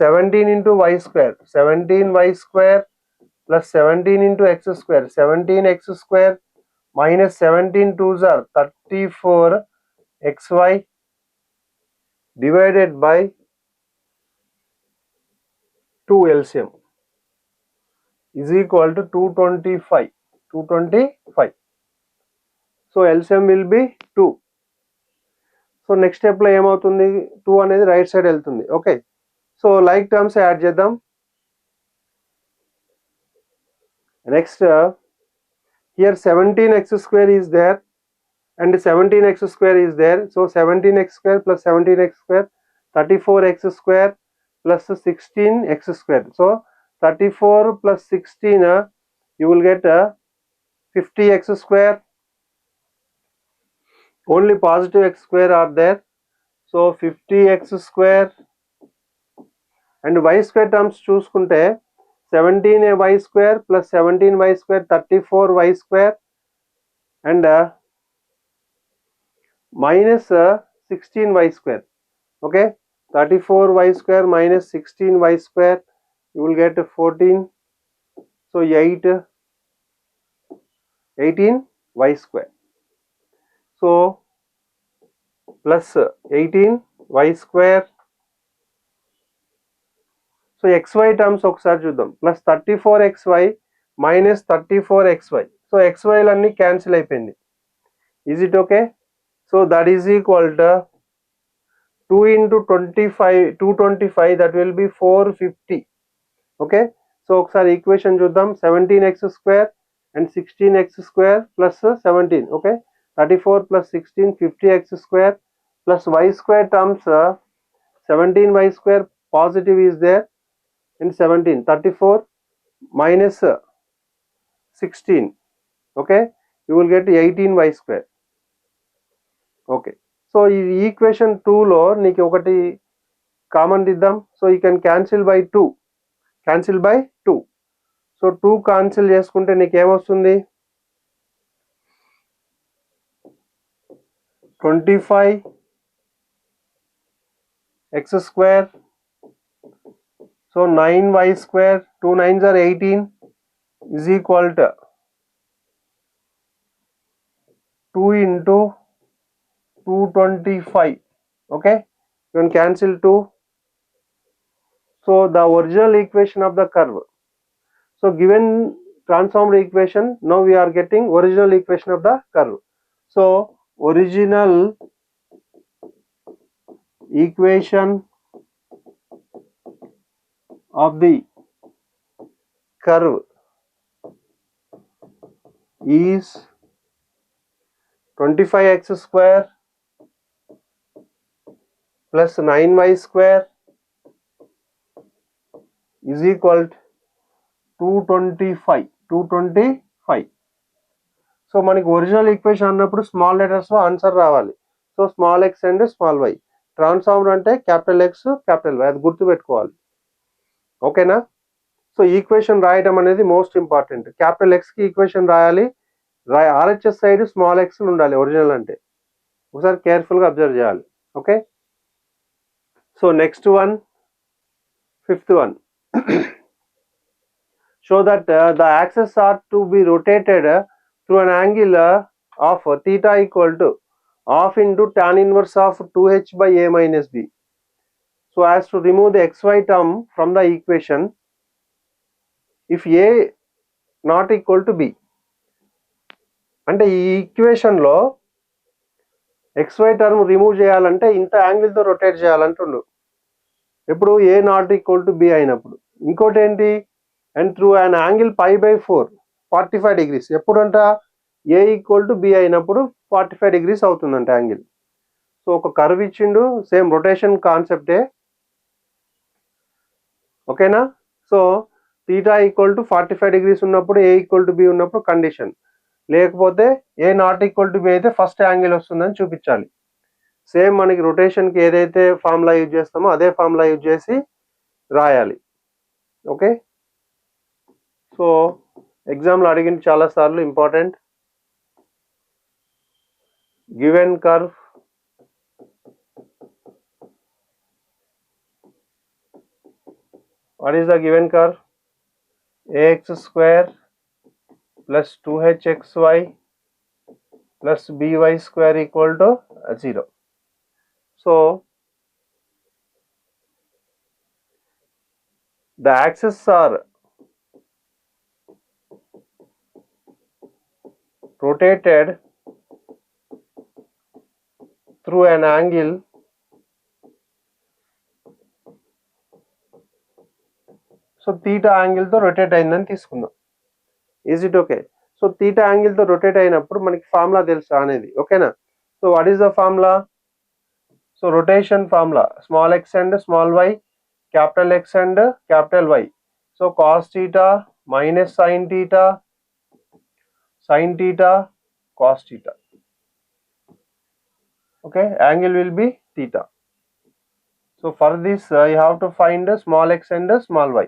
17 into y square, 17y square plus 17 into x square, 17x square minus 17 2s are 34xy divided by 2 LCM is equal to 225. 225. So LCM will be 2. So next స్టెప్లో ఏమవుతుంది, 2 అనేది right side వెళ్తుంది. Okay, so like terms add చేద్దాం. Next here 17x square is there and 17x square is there. So 17x square plus 17x square, 34x square plus 16x square. So 34 plus 16 you will get 50x square. Only positive x square are there. So 50x square and y square terms చూసుకుంటే 17y square plus 17y square 34y square and minus 16y square. Okay, 34y square minus 16y square you will get 14. So 18y square. So plus 18y square. So xy terms ఒకసారి చూద్దాం. Plus 34xy minus 34xy. So xy లన్నీ cancel అయిపోయింది. Is it okay? So that is equal to 2 into 25, 225, that will be 450. Okay, so ఒకసారి equation చూద్దాం. 17x square and 16x square plus 17. Okay, 34 plus 16 50x square plus y square terms 17y square positive is there and 17, 34 minus 16. Okay, you will get 18y square. Okay, so ఈ equation 2లో నీకు ఒకటి common దిద్దాం. So you can cancel by 2. Cancel by 2. So 2 cancel చేసుకుంటే నీకు ఏమొస్తుంది, 25x square. So 9y square, 2 9s are 18 is equal to 2 into 225. Okay, you can cancel 2. So the original equation of the curve. So given transformed equation, now we are getting original equation of the curve. So original equation of the curve is 25x square plus 9y square is equal to 225. 225. So మనకి original equation అన్నప్పుడు small letters లో answer రావాలి. So small X and small Y. Transformer అంటే capital X capital Y, అది గుర్తుపెట్టుకోవాలి. ఓకేనా? So equation రాయడం అనేది మోస్ట్ ఇంపార్టెంట్. క్యాపిటల్ ఎక్స్ కి ఈక్వేషన్ రాయాలి, ఆర్హెచ్ఎస్ సైడ్ స్మాల్ ఎక్స్ ఉండాలి ఒరిజినల్ అంటే. ఒకసారి కేర్ఫుల్ గా అబ్జర్వ్ చేయాలి. Okay, so next one, fifth one. Show that the axes are to be rotated through an angle of theta equal to half into tan inverse of 2h by a minus b. So as to remove the xy term from the equation if a not equal to b. అంటే ఈ equation లో xy term remove చేయాలంటే ఇంత angle తో rotate చేయాలంటుండు. ఎప్పుడు a not equal to b అయినప్పుడు. ఇంకోటి ఏంటి, and through an angle pi by 4 45 degrees. ఎప్పుడంట ఏ ఈక్వల్ టు బి అయినప్పుడు 45 degrees అవుతుందంట యాంగిల్. సో ఒక కర్వ్ ఇచ్చిండు, సేమ్ రొటేషన్ కాన్సెప్టే. ఓకేనా? So theta equal to 45 degrees ఉన్నప్పుడు, ఏ ఈక్వల్ టు బి ఉన్నప్పుడు కండిషన్, లేకపోతే A not equal to B అయితే ఫస్ట్ యాంగిల్ వస్తుందని చూపించాలి. సేమ్ మనకి రొటేషన్కి ఏదైతే ఫార్ములా యూజ్ చేస్తామో అదే ఫార్ములా యూజ్ చేసి రాయాలి. ఓకే, సో ఎగ్జామ్లో అడిగింది చాలా సార్లు, important. Given curve What is the given curve? Ax square plus 2hxy plus by square equal to 0. So the axes are rotated through an angle so theta angle తో rotate అయిందని తీసుకుందాం. Is it okay? So theta angle తో rotate అయినప్పుడు మనకి formula తెలుసు అనేది, ఓకేనా? So what is the formula? So rotation formula small x and small y, capital X and capital Y. So cos theta minus sin theta, sin theta cos theta. Okay, angle will be theta. So for this you have to find small x and small y.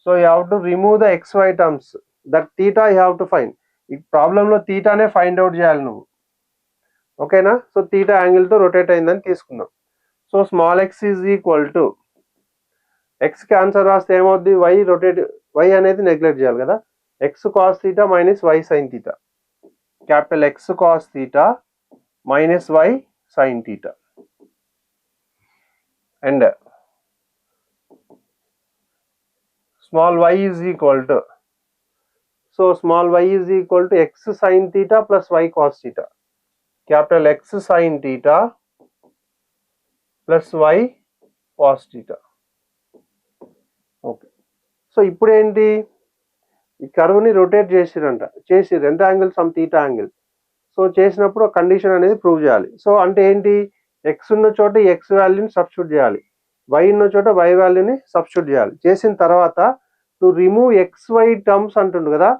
So you have to remove the xy terms. That theta you have to find. ఈ problem లో థీటానే find out చేయాలి నువ్వు, ఓకేనా? So theta angle తో rotate అయిందని తీసుకుందాం. So small x is equal to x కి answer రాస్తే ఏమవుద్ది? y రొటేట్, y అనేది నెగ్లెక్ట్ చేయాలి కదా. x cos theta minus y sin theta, capital X cos theta minus y sin theta. And small y is equal to, so small y is equal to x sin theta plus y cos theta, capital X sin theta plus y cos theta. Okay, so ఇప్పుడు ఏంటి? ఈ కర్వ్ని rotate చేసిర్రు ఎంత angle? Some theta angle. So చేసినప్పుడు condition అనేది prove చేయాలి. So అంటే ఏంటి? ఎక్స్ ఉన్న చోట ఎక్స్ వాల్యూని సబ్స్టిట్యూట్ చేయాలి, వై ఉన్న చోట వై వాల్యూని సబ్స్టిట్యూట్ చేయాలి. చేసిన తర్వాత టు రిమూవ్ XY టర్మ్స్ అంటుండు కదా,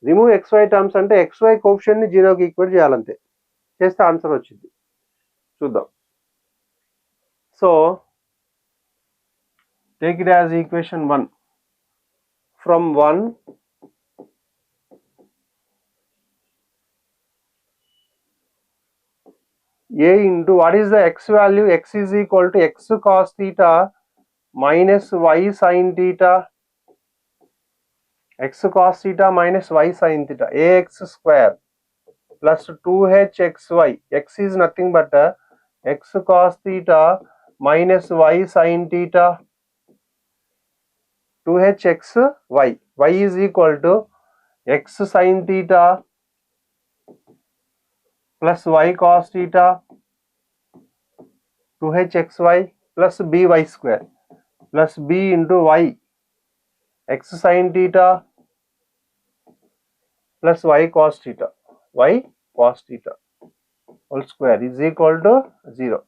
రిమూవ్ XY టర్మ్స్ అంటే XY కోఎఫిషియెంట్ ని 0కి ఈక్వేట్ చేయాలంతే. చేస్తే ఆన్సర్ వచ్చింది. చూద్దాం. So take it as equation 1. From 1 a into what is the x value? X is equal to x cos theta minus y sin theta, x cos theta minus y sin theta, ax square plus 2hxy. X is nothing but x cos theta minus y sin theta, 2hxy. Y is equal to x sin theta plus y cos theta 2hxy plus by square plus b into y, x sin theta plus y cos theta whole square is equal to 0.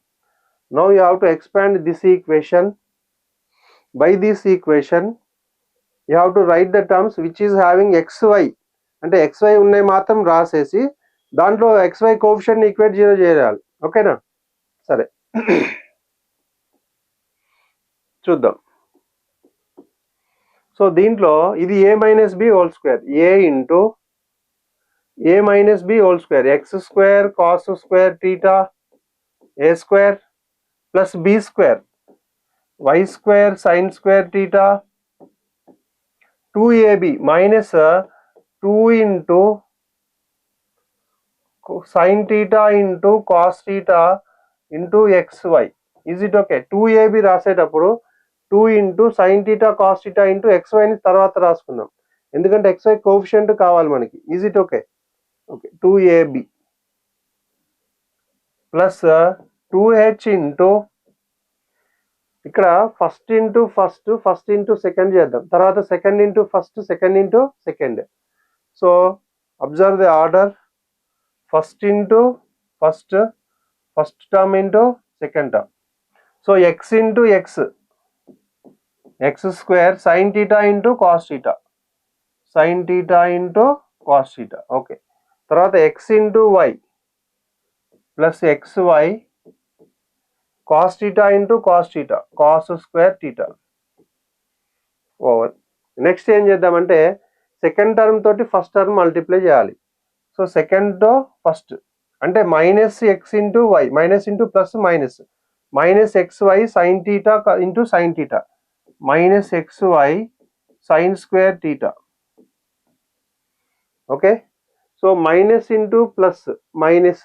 Now you have to expand this equation. By this equation you have to write the terms which is having xy, అంటే xy ఉన్నాయి మాత్రం రాసేసి దాంట్లో xy coefficient equate 0 చేయాలి, ఓకేనా? సరే చూద్దాం. So దీంట్లో ఇది a minus B whole square, a into a minus B whole square, X square cos square theta a square plus b square y square sign square theta 2ab minus 2 into sin theta into cos theta into xy. Is it okay? 2ab రాసేటప్పుడు 2 into sin theta cos theta into xy ని తర్వాత రాసుకుందాం, ఎందుకంటే xy coefficient కావాలి మనకి. Is it okay? Okay, 2ab plus 2h into, ఇక్కడ first into second చేద్దాం, తర్వాత second into first, second into second. So observe the order. First into first term into second term. So X into X square sine theta into cos theta, okay. తర్వాత X into Y plus X Y cos theta into cos square theta over. Next ఏం చేద్దామంటే second term తోటి first term multiply చేయాలి. So second తో first అంటే minus X into Y, minus into plus minus X Y sine theta into sine theta minus xy sin square theta. Okay, so minus into plus minus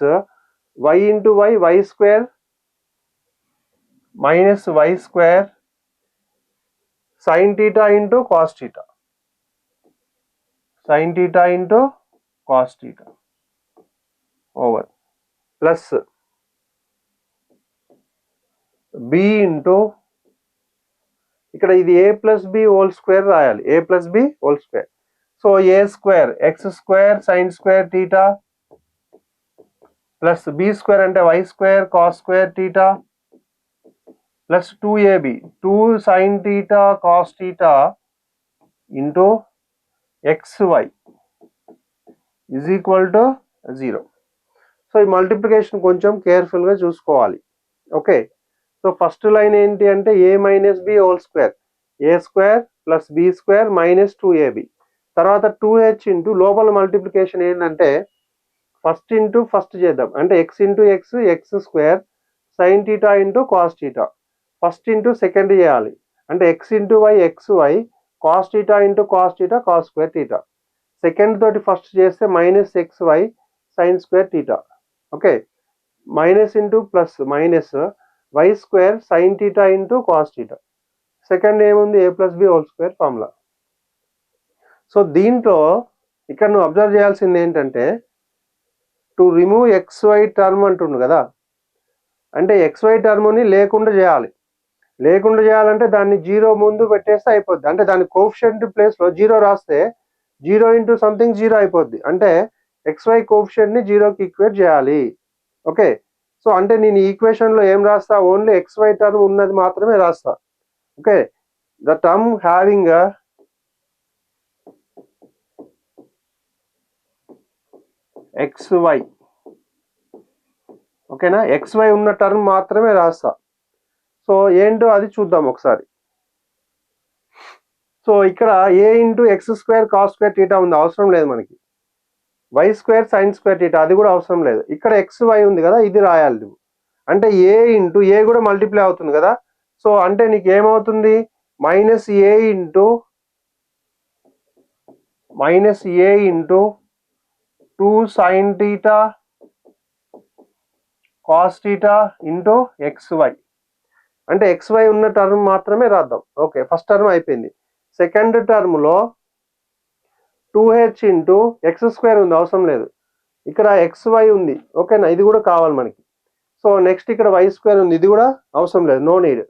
y into y square minus y square sin theta into cos theta, sin theta into cos theta over plus b into ఇక్కడ ఇది a plus b whole square రాయాలి, a plus b whole square. So a square x square sin square theta plus b square అంటే y square cos square theta plus 2ab 2 sin theta cos theta into xy is equal to 0. So ఈ multiplication కొంచెం కేర్ఫుల్గా చూసుకోవాలి. Okay, so first line ఏంటి అంటే a minus B whole square, A square plus B square minus 2ab, తర్వాత 2h into లోపల multiplication ఏంటంటే first into first చేద్దాం, అంటే X into X X square sine theta into cos theta, first into second చేయాలి, అంటే X into Y X Y cos theta into cos theta cos square theta, second తోటి first చేస్తే minus X Y sine square theta. Okay, minus into plus minus Y square sine theta into cos theta, second ఏముంది A plus B whole square formula. So దీంట్లో ఇక్కడ నువ్వు observe చేయాల్సింది ఏంటంటే to remove XY term అంటుండు కదా, అంటే XY టర్మ్ని లేకుండా చేయాలి. లేకుండా చేయాలంటే దాన్ని జీరో ముందు పెట్టేస్తే అయిపోద్ది, అంటే దాని కోఎఫిషియంట్ ప్లేస్లో జీరో రాస్తే జీరో ఇంటూ సంథింగ్ జీరో అయిపోద్ది, అంటే ఎక్స్వై కోఎఫిషియంట్ని జీరోకి ఈక్వేట్ చేయాలి. ఓకే, సో అంటే నేను ఈక్వేషన్లో ఏం రాస్తా, ఓన్లీ ఎక్స్వై టర్మ్ ఉన్నది మాత్రమే రాస్తా. Okay, the term having xy, ఓకేనా, xy ఉన్న టర్మ్ మాత్రమే రాస్తా. సో ఏంటో అది చూద్దాం ఒకసారి. సో ఇక్కడ a into X square cos square theta ఉంది, అవసరం లేదు మనకి. Y square sign square theta అది కూడా అవసరం లేదు. ఇక్కడ ఎక్స్ వై ఉంది కదా, ఇది రాయాలి నువ్వు, అంటే ఏ ఇంటూ ఏ కూడా మల్టిప్లై అవుతుంది కదా. సో అంటే నీకు ఏమవుతుంది, minus a into 2 sin theta cos theta into xy, అంటే xy ఉన్న టర్మ్ మాత్రమే రాద్దాం. ఓకే, ఫస్ట్ టర్మ్ అయిపోయింది. సెకండ్ టర్మ్లో 2h ఇంటూ ఎక్స్ స్క్వేర్ ఉంది, అవసరం లేదు. ఇక్కడ xy ఉంది, ఓకేనా, ఇది కూడా కావాలి మనకి. సో నెక్స్ట్ ఇక్కడ y స్క్వేర్ ఉంది, ఇది కూడా అవసరం లేదు, నో నీడ్.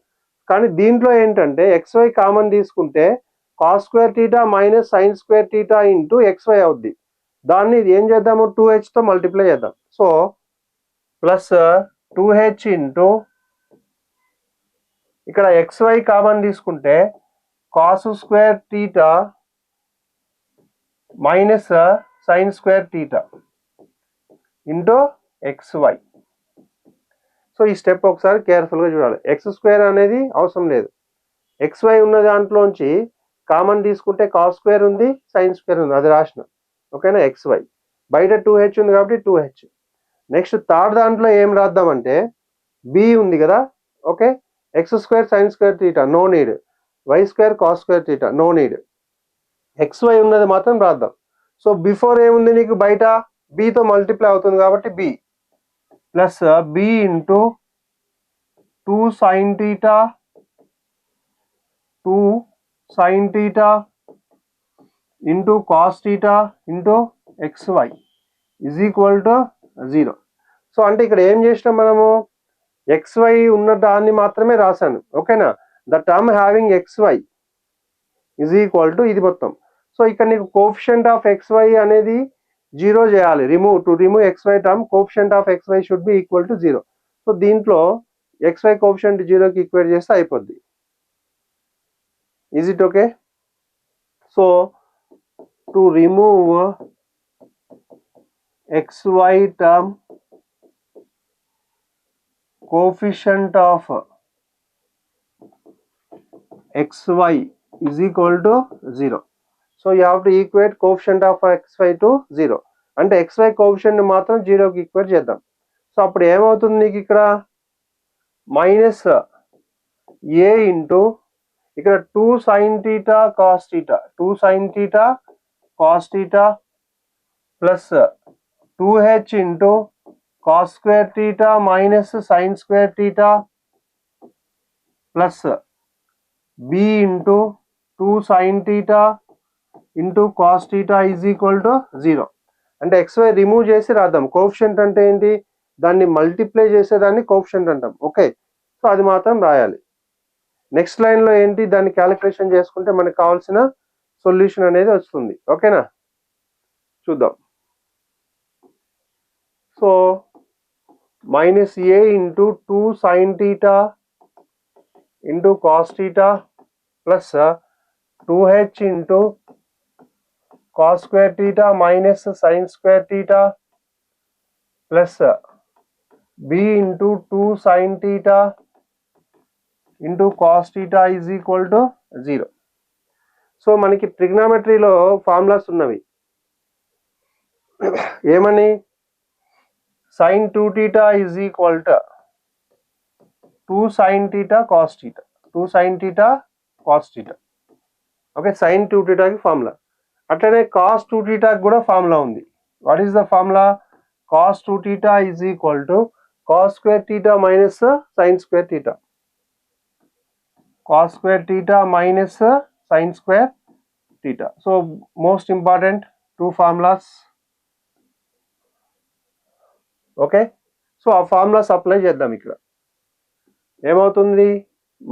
కానీ దీంట్లో ఏంటంటే xy కామన్ తీసుకుంటే cos square theta minus sign square theta into xy అవుద్ది. దాన్ని ఏం చేద్దాము, 2hతో మల్టిప్లై చేద్దాం. సో ప్లస్ 2h ఇంటూ ఇక్కడ xy కామన్ తీసుకుంటే cos square theta minus sign square theta into xy. So ఈ స్టెప్ ఒకసారి కేర్ఫుల్గా చూడాలి. ఎక్స్ స్క్వేర్ అనేది అవసరం లేదు, xy ఉన్న దాంట్లోంచి కామన్ తీసుకుంటే కాస్ స్క్వేర్ ఉంది సైన్ స్క్వేర్ ఉంది, అది రాసిన. ఓకేనా, xy బయట 2h ఉంది కాబట్టి 2h. నెక్స్ట్ థర్డ్ దాంట్లో ఏం రాద్దామంటే b ఉంది కదా. Okay, X square sign square theta no need, Y square cos square theta no need, xy ఉన్నది మాత్రం రాద్దాం. సో బిఫోర్ ఏముంది నీకు, బయట bతో మల్టిప్లై అవుతుంది కాబట్టి b plus b into 2 sin theta into cos theta into xy is equal to 0. So అంటే ఇక్కడ ఏం చేసినాం మనము, xy ఉన్న దాన్ని మాత్రమే రాశాను. ఓకేనా, the term having xy is equal to ఇది మొత్తం. సో ఇక్కడ నీకు కోఎఫిషియంట్ ఆఫ్ xy అనేది జీరో చేయాలి, to remove xy term coefficient of xy should be equal to 0. So దీంట్లో xy కోఎఫిషియంట్ జీరోకి ఈక్వేట్ చేస్తే అయిపోద్ది. Is it okay? So to remove xy term coefficient of xy is equal to 0. So you have to equate coefficient of xy to 0. అంటే xy coefficient మాత్రం జీరోకి equate చేద్దాం. So అప్పుడు ఏమవుతుంది నీకు, ఇక్కడ మైనస్ ఏ ఇంటూ ఇక్కడ 2 sin theta cos theta 2 sin theta cos theta plus 2h into cos square theta minus sin square theta plus b into 2 sin theta into cos theta is equal to 0. అంటే xy remove చేసి రాద్దాం. Coefficient అంటే ఏంటి, దాన్ని multiply చేసేదాన్ని coefficient అంటాం. Okay, so అది మాత్రం రాయాలి. నెక్స్ట్ లైన్లో ఏంటి, దాన్ని క్యాలిక్యులేషన్ చేసుకుంటే మనకు కావాల్సిన సొల్యూషన్ అనేది వస్తుంది. ఓకేనా, చూద్దాం. So minus a into 2 sin theta into cos theta plus 2h into cos square theta minus sin square theta plus b into 2 sin theta into cos theta is equal to 0. So మనకి ట్రిగ్నామెట్రీలో formulas ఉన్నవి. ఏమని, sin 2 theta is equal to 2 sin theta cos theta 2 sin theta cos theta. Okay, sin 2 theta కి formula. అట్లనే cos 2 theta కి కూడా formula ఉంది. What is the formula, cos 2 theta is equal to cos square theta minus sin square theta cos square theta minus sin square theta. So most important 2 formulas. Okay, so ఆ formulas apply చేద్దాం. ఇక్కడ ఏమవుతుంది,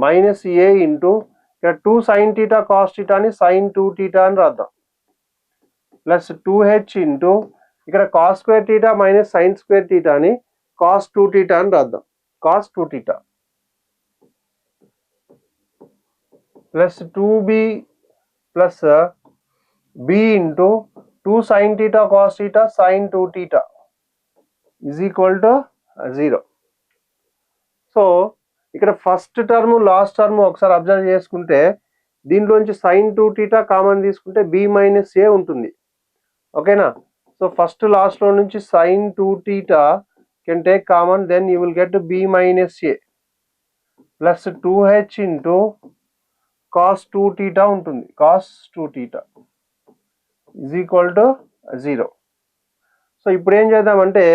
minus a into ఇక్కడ 2 sin theta cos theta అని sin 2 theta అని రాద్దాం, plus 2h into ఇక్కడ cos square theta minus sin square theta అని cos 2 theta అని రాద్దాం, cos 2 theta plus 2b plus b into 2 sin theta cos theta sin 2 theta is equal to 0. So ఇక్కడ first term last term ఒకసారి observe చేసుకుంటే దీంట్లోంచి sin 2 theta common తీసుకుంటే b minus ఏ ఉంటుంది. ఓకేనా, సో ఫస్ట్ లాస్ట్ లో నుంచి sin 2 theta can take common, then you will get b minus A plus 2h into cos 2 theta ఉంటుంది, cos 2 theta is equal to 0. So ఇప్పుడు ఏం చేద్దామంటే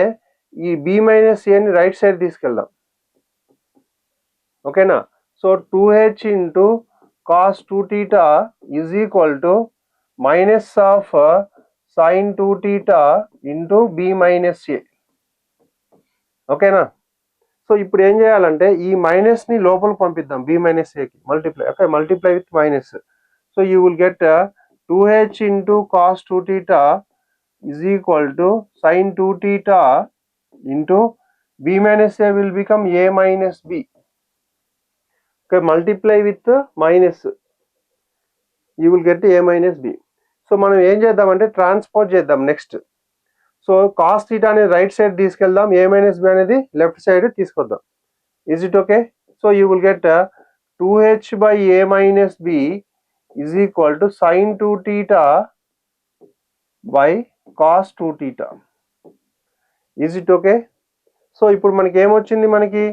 ఈ b మైనస్ ఏని రైట్ సైడ్ తీసుకెళ్దాం. ఓకేనా, so 2h into cos 2 theta is equal to minus of sin 2 theta into b minus a. ఓకేనా, so ఇప్పుడు ఏం చేయాలంటే ఈ మైనస్ ని లోపలికి పంపిద్దాం, b మైనస్ ఏకి multiply. Okay, multiply with minus. So you will get 2h into cos 2 theta is equal to sin 2 theta into b minus a will become a minus b. Okay, multiply with minus, you will get a minus b. So మనం ఏం చేద్దామంటే transpose చేద్దాం next. So cos theta అనేది right side తీసుకెళ్దాం, a minus b అనేది left side తీసుకొద్దాం. Is it okay? So you will get 2h by a minus b is equal to sin 2 theta by cos 2 theta. Is it okay? So ఇప్పుడు మనకి ఏమొచ్చింది, మనకి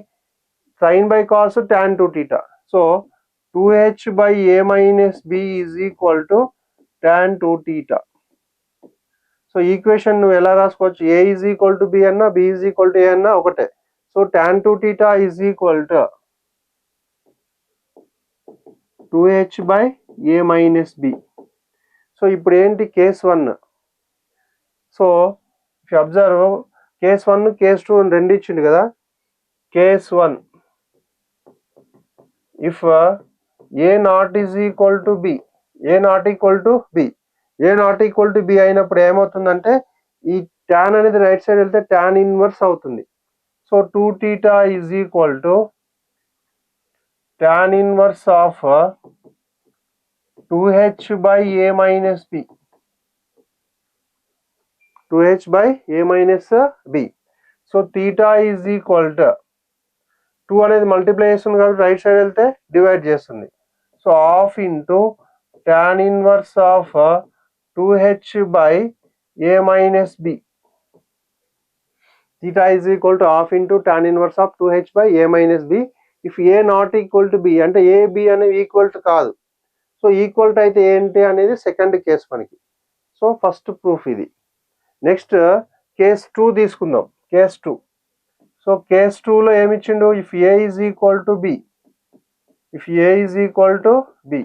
sin by cos tan 2 theta. So 2h by a minus b is equal to tan 2 theta. So equation నువ్వు ఎలా రాసుకోవచ్చు, a is equal to b అన్నా b is equal to a అన్నా ఒకటే. So tan 2 theta is equal to 2h by a minus b. So ఇప్పుడు ఏంటి, case 1. So if you observe case 1 case 2 రెండు ఇచ్చిండు కదా. Case 1, if a not is equal to b, a not equal to b, a not equal to b అయినప్పుడు ఏమవుతుందంటే ఈ tan అనేది right side వెళ్తే tan ఇన్వర్స్ అవుతుంది. So 2 theta is equal to tan inverse of 2h by a minus b, 2h by a minus b. So theta is equal to 2 అనేది multiply చేస్తుంది కాబట్టి right side వెళ్తే divide చేస్తుంది. So half into tan inverse of 2h by a minus b. theta is equal to half into tan inverse of 2h by a minus b. If A not equal to B అంటే A B అనేవి equal to కాదు. So equal to అయితే ఏంటి అనేది second case మనకి. So first proof ఇది. Next case 2 తీసుకుందాం. Case 2. So case 2లో ఏమి ఇచ్చిండు? If A is equal to B, if A is equal to B,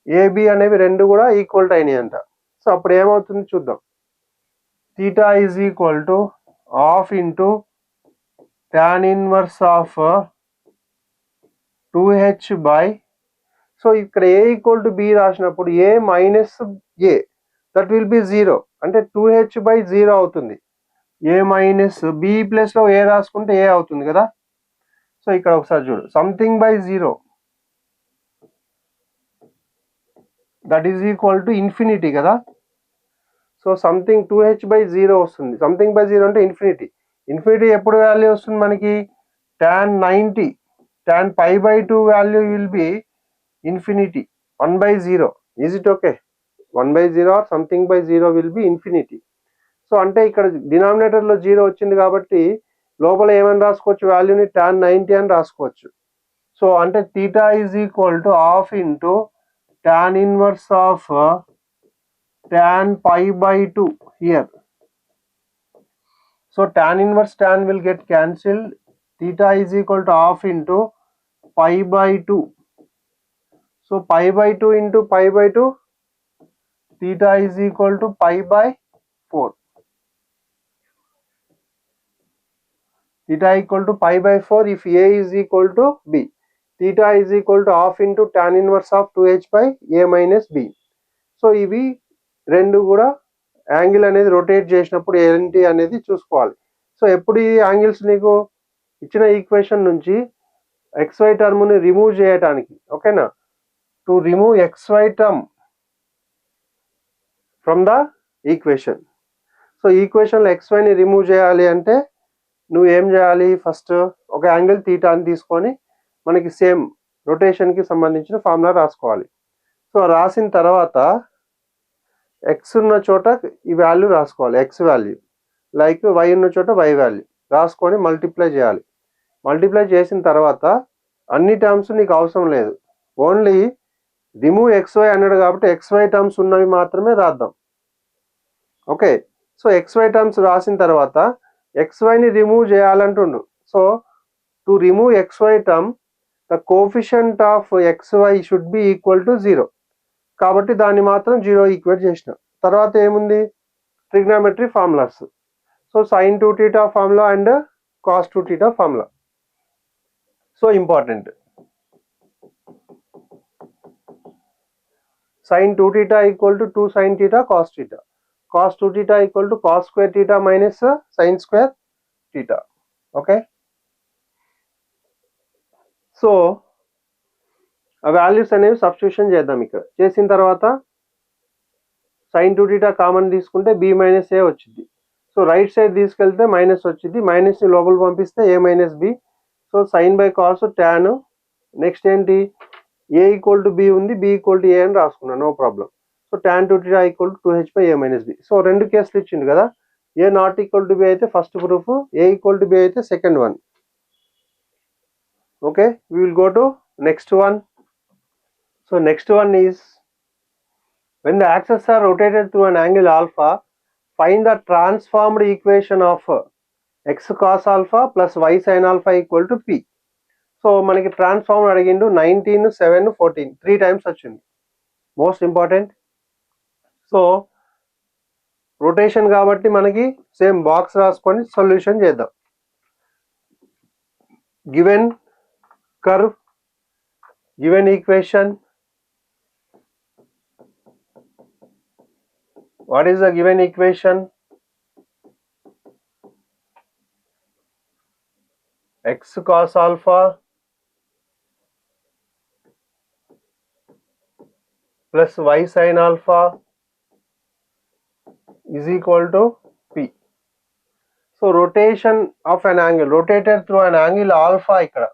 AB అనేవి రెండు కూడా ఈక్వల్ టు అయినాయి అంట. సో అప్పుడు ఏమవుతుంది చూద్దాం. Theta is equal to half into tan inverse of 2h by, so ఇక్కడ ఏ ఈక్వల్ టు బి రాసినప్పుడు a minus a that will be 0 అంటే 2h బై 0 అవుతుంది. ఏ మైనస్ బి ప్లస్లో ఏ రాసుకుంటే ఏ అవుతుంది కదా. సో ఇక్కడ ఒకసారి చూడు, something by 0 that is equal to infinity కదా. సో సంథింగ్ 2h బై 0 వస్తుంది. సంథింగ్ బై 0 అంటే ఇన్ఫినిటీ. ఇన్ఫినిటీ ఎప్పుడు వాల్యూ వస్తుంది మనకి? tan 90, tan pi by 2 value will B infinity 1 by 0. Is it okay? 1 by 0 or something by 0 will be infinity. So అంటే ఇక్కడ డినామినేటర్లో 0 వచ్చింది కాబట్టి లోపల ఏమని రాసుకోవచ్చు? వాల్యూని tan 90 అని రాసుకోవచ్చు. సో అంటే theta is equal to half into tan inverse of tan pi by 2 here. So tan inverse tan will get cancelled. Theta is equal to half into pi by 2. So pi by 2 into pi by 2, theta is equal to pi by 4. Theta equal to pi by 4 if A is equal to B. Theta is equal to half into tan inverse of 2h by A minus B. So ఇవి రెండు కూడా angle అనేది rotate చేసినప్పుడు ఏంటి అనేది చూసుకోవాలి. So ఎప్పుడు ఈ యాంగిల్స్ నీకు ఇచ్చిన ఈక్వేషన్ నుంచి XY టర్మ్ని రిమూవ్ చేయడానికి, ఓకేనా, to remove XY term from the equation. So ఈక్వేషన్లో XYని రిమూవ్ చేయాలి అంటే నువ్వు ఏం చేయాలి? ఫస్ట్ ఒక యాంగిల్ థీటా అని తీసుకొని మనకి సేమ్ రొటేషన్కి సంబంధించిన ఫార్ములా రాసుకోవాలి. సో రాసిన తర్వాత ఎక్స్ ఉన్న చోట ఈ వాల్యూ రాసుకోవాలి, ఎక్స్ వాల్యూ, లైక్ వై ఉన్న చోట వై వాల్యూ రాసుకొని మల్టిప్లై చేయాలి. మల్టిప్లై చేసిన తర్వాత అన్ని టర్మ్స్ నీకు అవసరం లేదు, ఓన్లీ రిమూవ్ XY అన్నాడు కాబట్టి XY టర్మ్స్ ఉన్నవి మాత్రమే రాద్దాం. ఓకే, సో XY టర్మ్స్ రాసిన తర్వాత XYని రిమూవ్ చేయాలంటుండు. So to remove XY term the coefficient of XY should be equal to 0. కాబట్టి దాన్ని మాత్రం 0 ఈక్వేట్ చేసిన తర్వాత ఏముంది? Trigonometry formulas. So sin 2θ formula and cos 2θ formula. So important. sin 2θ equal to 2 sin θ cos θ. cos 2θ equal to cos square θ minus sin square θ. Okay, so ఆ values అనేవి substitution చేద్దాం. ఇక్కడ చేసిన తర్వాత sin 2θ కామన్ తీసుకుంటే b మైనస్ ఏ వచ్చింది. So right side తీసుకెళ్తే minus వచ్చింది, మైనస్ని లోపల పంపిస్తే a minus b. So sin by cos tan. Next ఏంటి? ఏ ఈక్వల్ టు బి ఉంది, బి ఈక్వల్ టు ఏ అని రాసుకున్నాను, no problem. So tan 2θ equal to 2h by a minus b. So రెండు కేసులు ఇచ్చింది కదా. A not equal to B అయితే first proof, a equal to B అయితే second one. Okay, we will go to next one. So next one is, when the axes are rotated through an angle alpha, find the transformed equation of x cos alpha plus y sin alpha equal to p. So మనకి transform అడిగిండు 19, 7, 14 3 times వచ్చింది. Most important. So rotation కాబట్టి మనకి same box రాసుకొని solution చేద్దాం. Given curve, given equation, what is the given equation? X cos alpha plus y sin alpha is equal to p. So rotation of an angle, rotated through an angle alpha ఇక్కడ.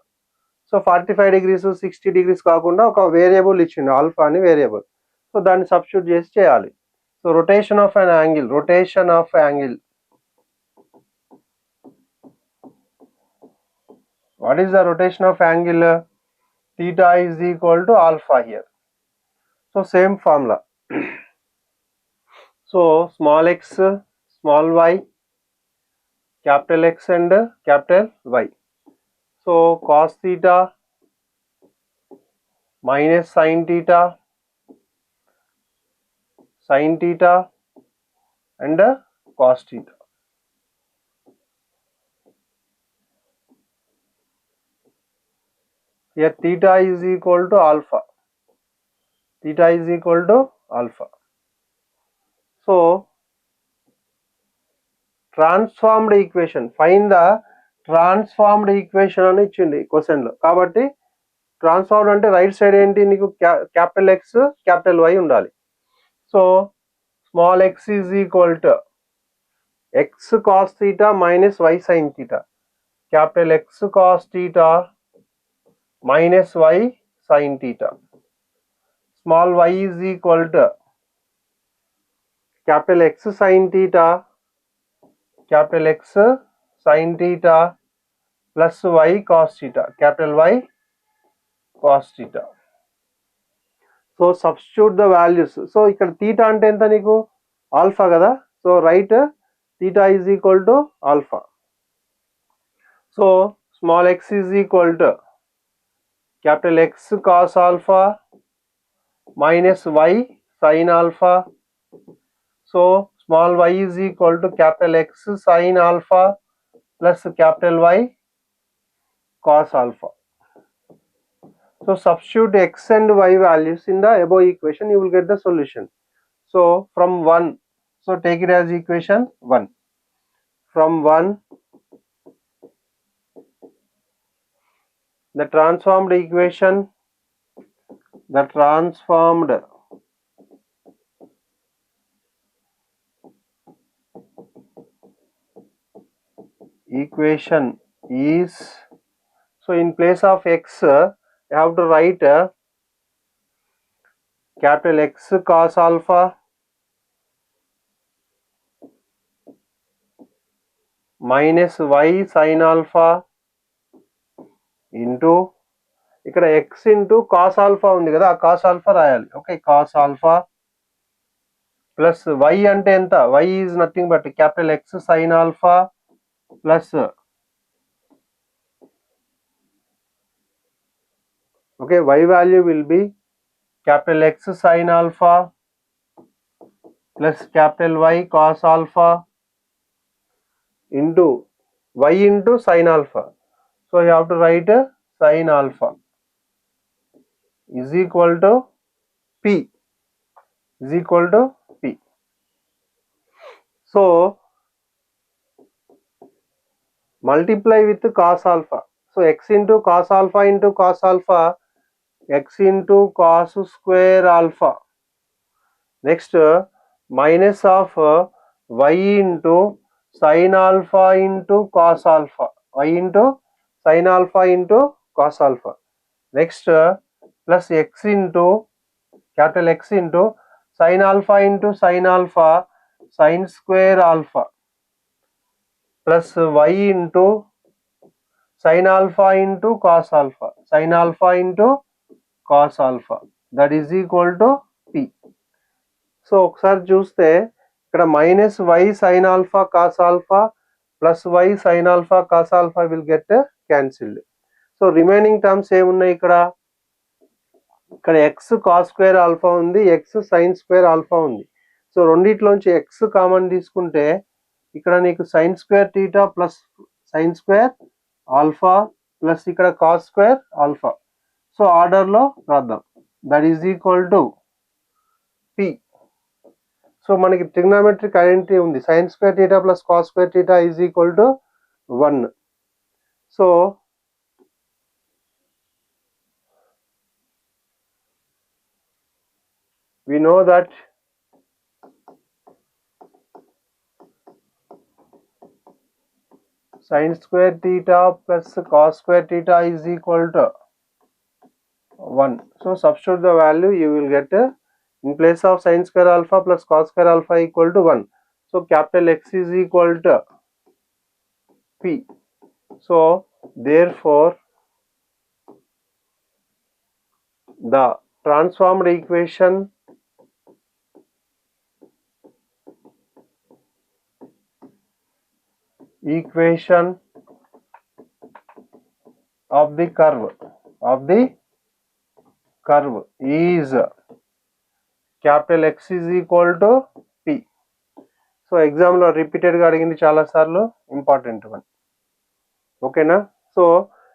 So 45 degrees 60 degrees కాకుండా ఒక variable ఇచ్చిండు, alpha అని variable. So దాన్ని substitute చేసి చేయాలి. So rotation of an angle, rotation of angle, What is the rotation of angle? Theta is equal to alpha here. So same formula. So small x, small y, capital X and capital Y. So cos theta minus sin theta and cos theta. Here theta is equal to alpha. Theta is equal to alpha. So transformed equation, find the transformed equation అని ఇచ్చింది question లో. కాబట్టి transformed అంటే right side ఏంటి, నీకు capital X capital why ఉండాలి. So small X is equal to X cos theta minus Y sine theta, capital X cos theta minus Y sine theta. Small Y is equal to capital X sin theta, capital X sin theta plus y cos theta, capital Y cos theta. So substitute the values. So ఇక్కడ theta అంటే ఎంత నీకు, alpha కదా. So right theta is equal to alpha. So small x is equal to capital X cos alpha minus y sin alpha. So small y is equal to capital X sin alpha plus capital Y cos alpha. So substitute x and y values in the above equation, you will get the solution. So from 1, so take it as equation 1. From 1, the transformed equation, the transformed equation is, so in place of x you have to write capital X cos alpha minus y sin alpha into, ఇక్కడ x into cos alpha ఉంది కదా, ఆ cos alpha రాయాలి. Okay, cos alpha plus y అంటే ఎంత, y is nothing but capital X sine alpha plus, okay, y value will be capital X sine alpha plus capital Y cos alpha into y into sine alpha. So you have to write sine alpha is equal to P, is equal to P. So multiply with cos alpha. So x into cos alpha into cos alpha, x into cos square alpha. Next minus of y into sin alpha into cos alpha, y into sin alpha into cos alpha. Next plus x into capital X into sin alpha into sin alpha sin square alpha plus y into sin alpha into cos alpha, sin alpha into cos alpha, that is equal to P. So ఒకసారి చూస్తే ఇక్కడ minus y sin alpha cos alpha plus y sin alpha cos alpha will get cancelled. So remaining terms ఏమున్నాయి ఇక్కడ, ఇక్కడ X cos square alpha ఉంది, x sine square alpha ఉంది. So రెండిట్లోంచి X common తీసుకుంటే ఇక్కడ నీకు sign square theta plus sign square alpha plus ఇక్కడ cos square alpha. So ఆర్డర్లో రాద్దాం, that is equal to P. So మనకి ట్రిగ్నామెట్రిక్ ఐడెంటిటీ ఉంది, sign square theta plus cos square theta is equal to 1. So we know that sin square theta plus cos square theta is equal to 1. So substitute the value, you will get in place of sin square alpha plus cos square alpha equal to 1. So capital X is equal to P. So therefore the transformed equation of the curve is capital X is equal to P. So ఎగ్జామ్లో రిపీటెడ్గా అడిగింది చాలాసార్లు, important one. ఓకేనా? So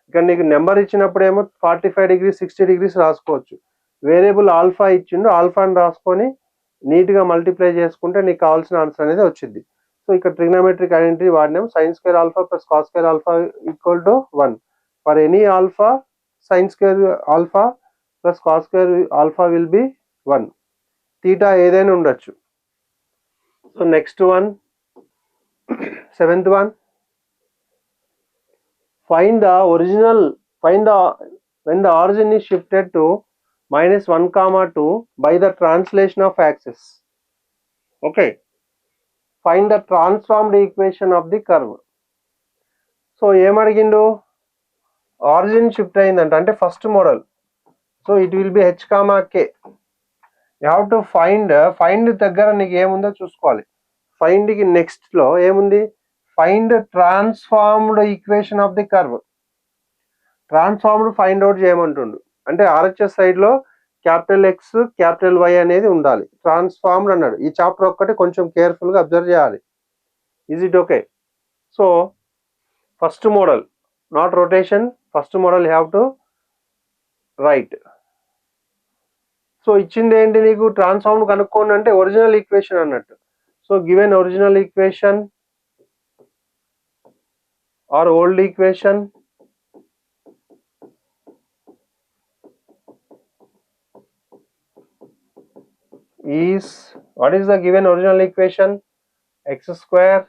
ఇక్కడ నీకు number ఇచ్చినప్పుడు ఏమో 45 degrees 60 degrees రాసుకోవచ్చు. వేరియబుల్ ఆల్ఫా ఇచ్చిండు, ఆల్ఫాని రాసుకొని నీట్గా మల్టిప్లై చేసుకుంటే నీకు కావాల్సిన ఆన్సర్ అనేది వచ్చింది. సో ఇక్కడ ట్రిగ్నోమెట్రిక్ ఐడెంటిటీ వాడినాం. Sin square alpha plus cos square alpha equal to 1. For any alpha sin square alpha plus cos square alpha will be 1. Theta ఏదైనా ఉండొచ్చు. So next one, 7th one, when the origin is shifted to -1, 2 by the translation of axis. Okay, find the transformed equation of the curve. So ఏమడిగిండు, origin shift అయిందంట, అంటే first model. So it will be h, k. You have to find దగ్గర నీకు ఏముందో చూసుకోవాలి. ఫైండ్కి నెక్స్ట్లో ఏముంది, find transformed equation of the curve. Transformed find out చేయమంటుండు, అంటే RHS సైడ్లో క్యాపిటల్ X క్యాపిటల్ Y అనేది ఉండాలి. ట్రాన్స్ఫార్మ్డ్ అన్నాడు. ఈ చాప్టర్ ఒక్కటి కొంచెం కేర్ఫుల్గా అబ్జర్వ్ చేయాలి. Is it okay? So first model, not rotation, first model you have to right. So ఇచ్చింది ఏంటి నీకు, ట్రాన్స్ఫార్మ్డ్ కనుక్కోండి అంటే ఒరిజినల్ ఈక్వేషన్ అన్నట్టు. So given original equation or old equation is, what is the given original equation? X square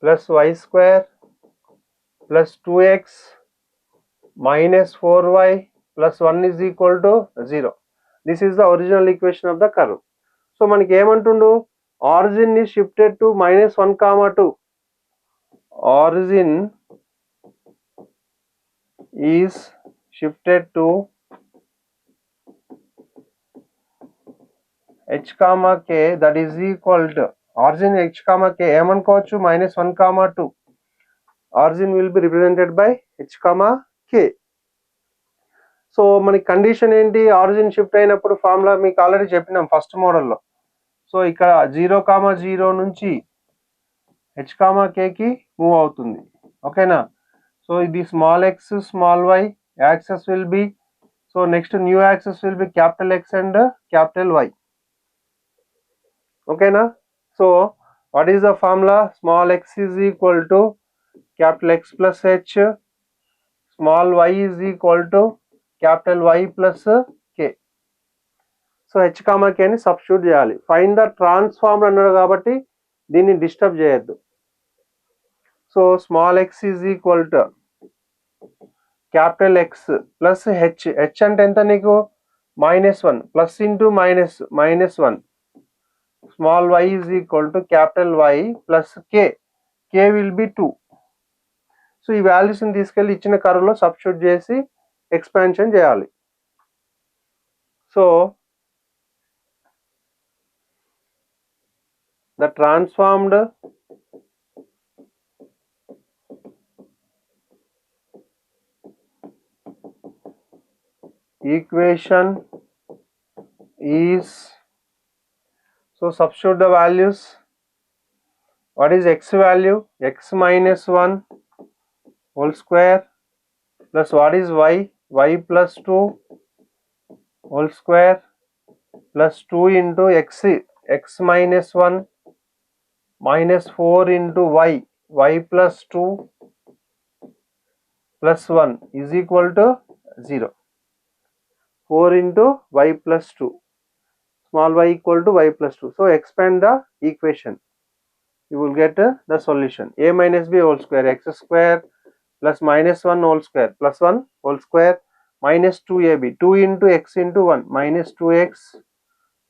plus y square plus 2x minus 4y plus 1 is equal to 0. This is the original equation of the curve. So మనకి ఏమంటుండు, origin is shifted to -1, 2. Origin is shifted to h, k, that is equal to origin h, k ఏమనుకోవచ్చు, -1, 2. origin will be represented by h, k. So మనకి condition ఏంటి, origin shift అయినప్పుడు formula మీకు already చెప్పినాం first మోడల్లో. So ఇక్కడ 0, 0 నుంచి h, k కి move అవుతుంది. ఓకేనా? సో ఇది small x small y, access will be, so next new axes will be capital X and capital Y. ఓకేనా? So what is the formula, small x is equal to capital X plus h, small y is equal to capital Y plus k. So h, k ని substitute చేయాలి. Find the transform అన్నాడు కాబట్టి దీన్ని disturb చేయొద్దు. So small x is equal to capital X plus h, h అంటే ఎంత నీకు, -1 plus into -1. Small y is equal to capital Y plus k, k will be 2. So ఈ వాల్యూస్ని తీసుకెళ్ళి ఇచ్చిన కర్వ్లో సబ్స్టిట్యూట్ చేసి ఎక్స్పాన్షన్ చేయాలి. So the transformed equation is, so substitute the values. What is x value, x minus 1 whole square plus what is y, y plus 2 whole square plus 2 into x minus 1 minus 4 into y, y plus 2 plus 1 is equal to 0. 4 into y plus 2, small y equal to y plus 2. So expand the equation, you will get the solution. A minus b whole square, x square plus -1 whole square plus 1 whole square minus 2ab, 2 into x into 1 minus 2x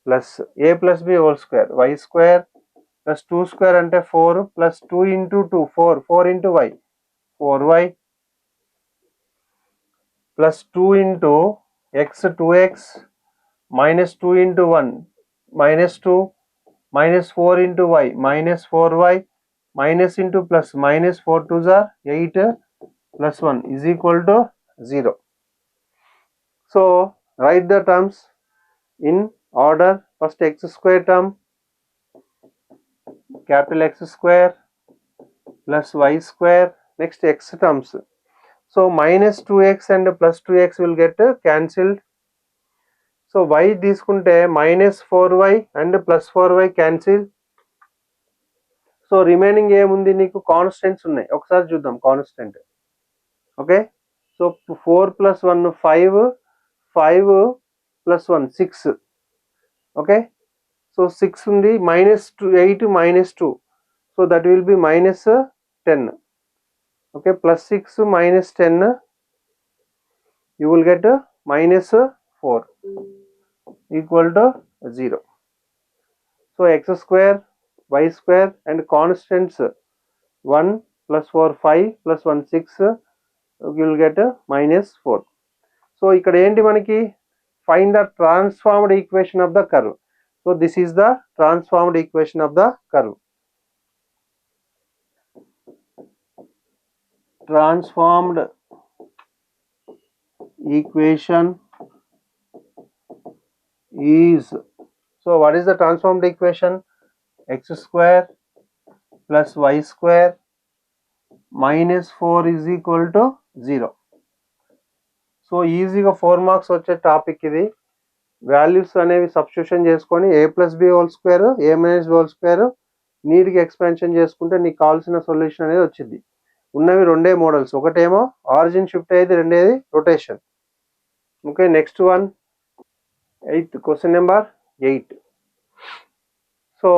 plus a plus b whole square, y square plus 2 square ante 4 plus 2 into 2 4 into y 4y plus 2 into x 2x minus 2 into 1 minus 2 minus 4 into y minus 4y minus into plus minus 4 2s are 8 plus 1 is equal to 0. So write the terms in order. First x square term, capital X square plus y square. Next x terms. So minus 2x and plus 2x will get cancelled. So y తీసుకుంటే minus 4y and plus 4y cancel. So remaining ఏముంది నీకు constants ఉన్నాయి, ఒకసారి చూద్దాం constant. Okay, so 4 plus 1 5, 5 plus 1 6. Okay, so 6 ఉంది, minus 2 8 minus 2, so that will be minus 10. Okay, plus 6 minus 10 you will get minus 4 equal to 0. So x square, y square and constants 1 plus 4 5 plus 1 6 you will get minus 4. So ikkada enti manaki find the transformed equation of the curve. So this is the transformed equation of the curve. Transformed equation is, so what is the transformed equation? X square plus y square minus 4 is equal to 0. So ఈజీగా 4 marks వచ్చే topic ఇది. Values అనేవి substitution చేసుకొని a plus B whole square a minus B whole square నీట్గా expansion చేసుకుంటే నీకు కావాల్సిన solution అనేది వచ్చింది. ఉన్నవి రెండే మోడల్స్, ఒకటేమో ఆరిజిన్ షిఫ్ట్ అయ్యేది, రెండేది rotation. Okay, next one 8th question number 8. So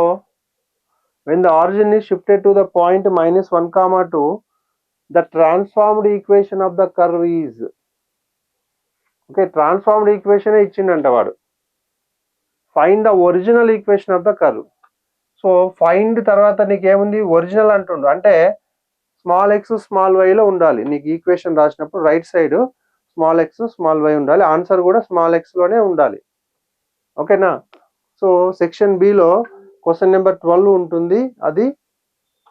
when the origin is shifted to the point minus 1 comma 2, the transformed equation of the curve is. Okay, transformed equation ఇచ్చిండంట వాడు. Find the original equation of the curve. So find తర్వాత నీకు ఏముంది, original అంటుండు, అంటే small X small వైలో ఉండాలి. నీకు equation రాసినప్పుడు right side small X small why ఉండాలి, ఆన్సర్ కూడా స్మాల్ ఎక్స్లోనే ఉండాలి. ఓకేనా. సో సెక్షన్ బిలో క్వశ్చన్ నెంబర్ 12 ఉంటుంది, అది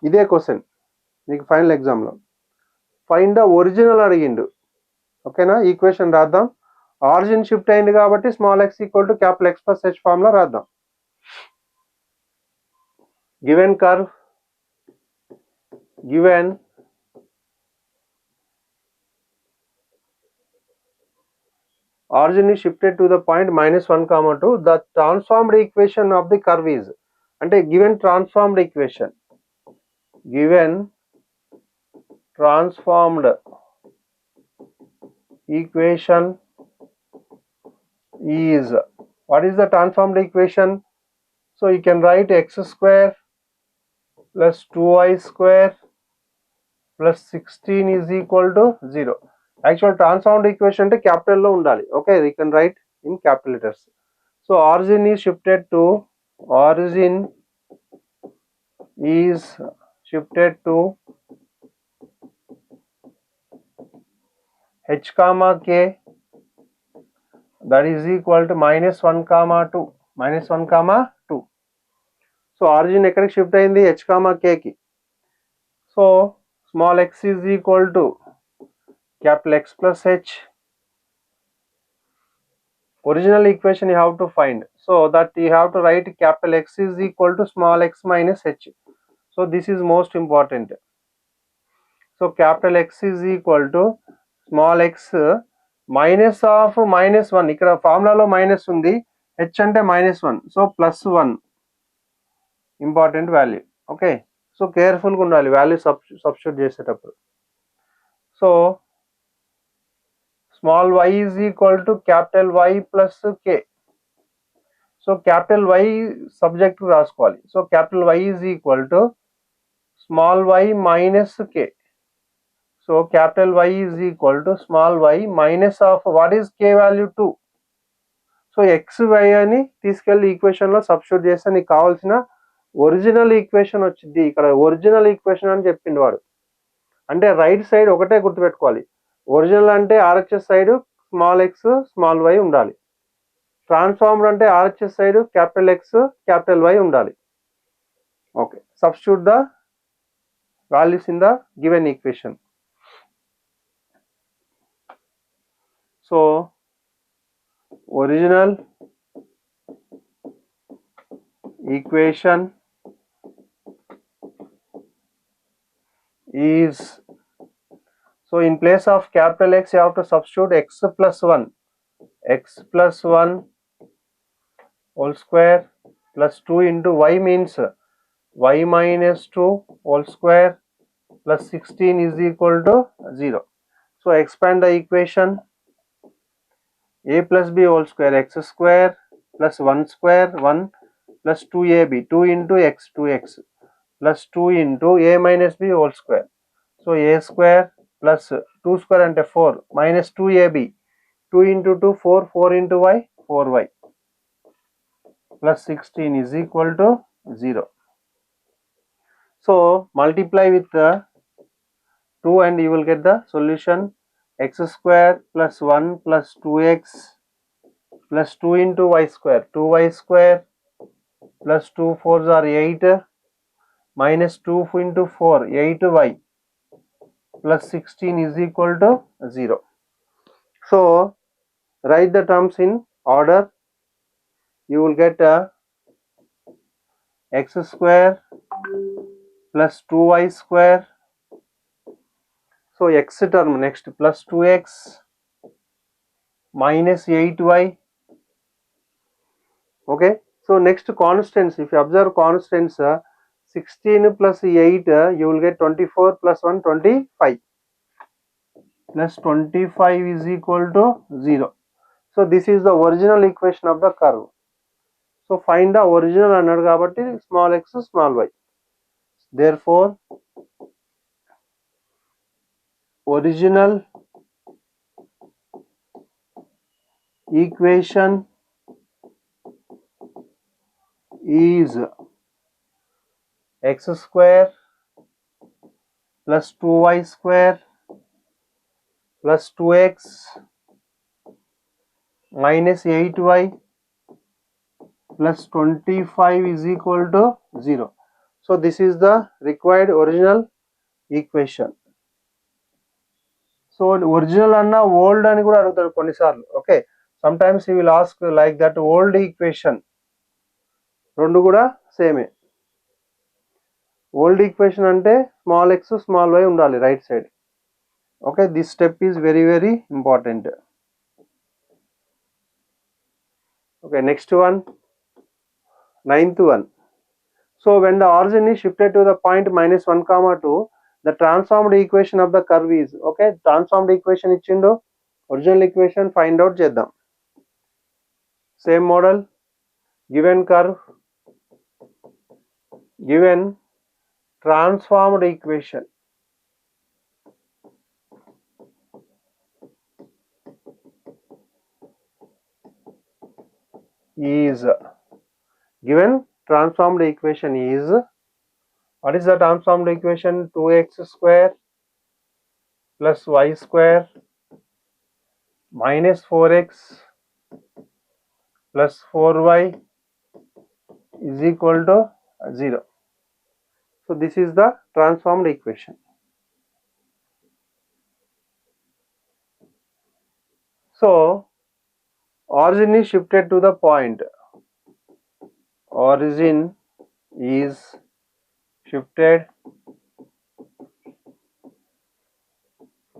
ఇదే క్వశ్చన్ మీకు ఫైనల్ ఎగ్జామ్లో. ఫైండ్ ద ఒరిజినల్ అడిగిండు. ఓకేనా, ఈక్వేషన్ రాద్దాం. ఆరిజిన్ షిఫ్ట్ అయింది కాబట్టి small x equal to capital x plus h formula రాద్దాం. Given curve, given origin is shifted to the point minus 1 comma 2, the transformed equation of the curve is, అంటే given transformed equation, given transformed equation is, what is the transformed equation? So you can write x square plus 2y square plus 16 is equal to 0. Actual transformed equation అంటే capital లో ఉండాలి. Okay, you can write in capital letters. So origin is shifted to h comma k, that is equal to minus 1 comma 2, minus 1 comma 2. So origin ఎక్కడికి shift అయింది, h comma k కి. So small x is equal to capital X plus h. Original equation you have to find, so that you have to write capital X is equal to small x minus h. So this is most important. So capital X is equal to small x minus of minus 1, ఇక్కడ ఫార్ములాలో minus ఉంది, h అంటే minus 1, so plus 1 important value. Okay, so కేర్ఫుల్గా ఉండాలి value substitute చేసేటప్పుడు. So small y is equal to capital Y plus k. So capital Y subject రాసుకోవాలి. So capital Y is equal to small y minus k. So capital Y is equal to small y minus of what is k value 2. So x y అని తీసుకెళ్ళి equation లో substitute చేస్తే నీకు కావాల్సిన original equation వచ్చింది. ఇక్కడ original equation అని చెప్పిండు వాడు. అంటే రైట్ సైడ్ ఒకటే గుర్తుపెట్టుకోవాలి. ఒరిజినల్ అంటే RHS side small X small why ఉండాలి. ట్రాన్స్ఫార్మ్డ్ అంటే RHS side capital X capital why ఉండాలి. Okay, substitute the values in the given equation. So original equation is, so in place of capital X you have to substitute x plus 1 whole square plus 2 into y means y minus 2 whole square plus 16 is equal to 0. So expand the equation. A plus b whole square x square plus 1 square 1 plus 2ab 2 into x 2x plus 2 into a minus b whole square. So a square plus 2 square and 4 minus 2ab 2 into 2 4 4 into y 4y plus 16 is equal to 0. So multiply with 2 and you will get the solution. X square plus 1 plus 2x plus 2 into y square 2y square plus 2 4s are 8 minus 2 into 4 8y plus 16 is equal to 0. So write the terms in order. You will get x square plus 2y square. So x term next plus 2x minus 8y. Okay, so next constants, if you observe constants 16 plus 8 you will get 24 plus 1 25 plus 25 is equal to 0. So this is the original equation of the curve. So find the original అన్నాడు కాబట్టి small x small y. Therefore original equation is x square plus 2y square plus 2x minus 8y plus 25 is equal to 0. So this is the required original equation. So original anna old ani kuda adugutaru konnisaarlu. Okay, sometimes he will ask like that old equation rendu kuda same. Old equation ante small x small y undali right side. Okay, this step is very very important. Okay, next one, 9th one. So when the origin is shifted to the point minus 1 comma 2, the transformed equation of the curve is, okay, transformed equation ఇచ్చిండు, original equation find out చేద్దాం. Same model, given curve, given transformed equation is, given transformed equation is, what is the transformed equation? 2x square plus y square minus 4x plus 4y is equal to 0. So this is the transformed equation. So origin is shifted to the point, origin is shifted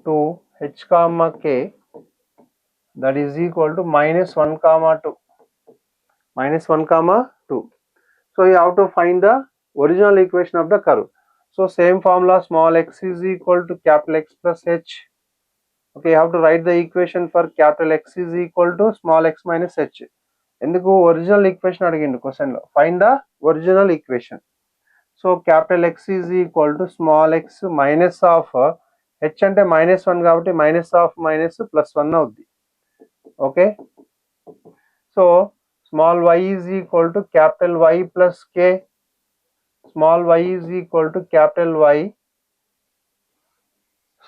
to h comma k, that is equal to minus 1 comma 2, minus 1 comma 2. So you have to find the original equation of the curve. So same formula, small x is equal to capital X plus h. Okay, you have to write the equation for capital X is equal to small x minus h. ఎందుకు original equation అడిగిండు question లో, find the original equation. So capital X is equal to small X minus of H అంటే minus 1 కాబట్టి minus of minus plus 1 అవుద్ది. Okay, so small y is equal to capital Y plus k, small y is equal to capital Y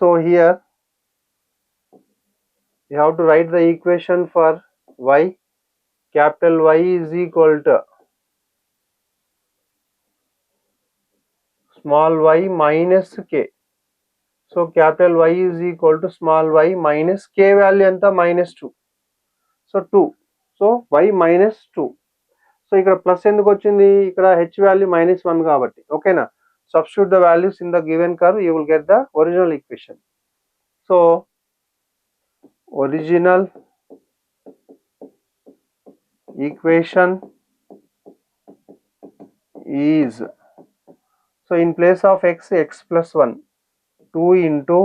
So here you have to write the equation for y. Capital Y is equal to small y minus k. So capital Y is equal to small y minus k value enta minus 2. So 2. So y minus 2. So ఇక్కడ plus ఎందుకు వచ్చింది, ఇక్కడ h value -1 కాబట్టి. ఓకేనా, substitute the values in the given curve, you will get the original equation. So original equation is, so in place of x, x plus 1, 2 into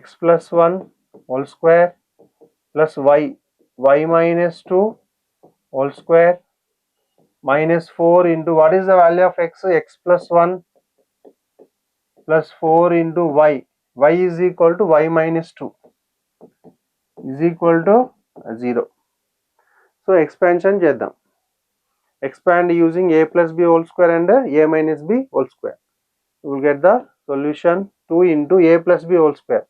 x plus 1 whole square plus y, y minus 2 whole square minus 4 into what is the value of x, x plus 1 plus 4 into y, y is equal to y minus 2 is equal to 0. So expansion చేద్దాం. Expand using a plus b whole square and a minus b whole square. You will get the solution 2 into a plus b whole square.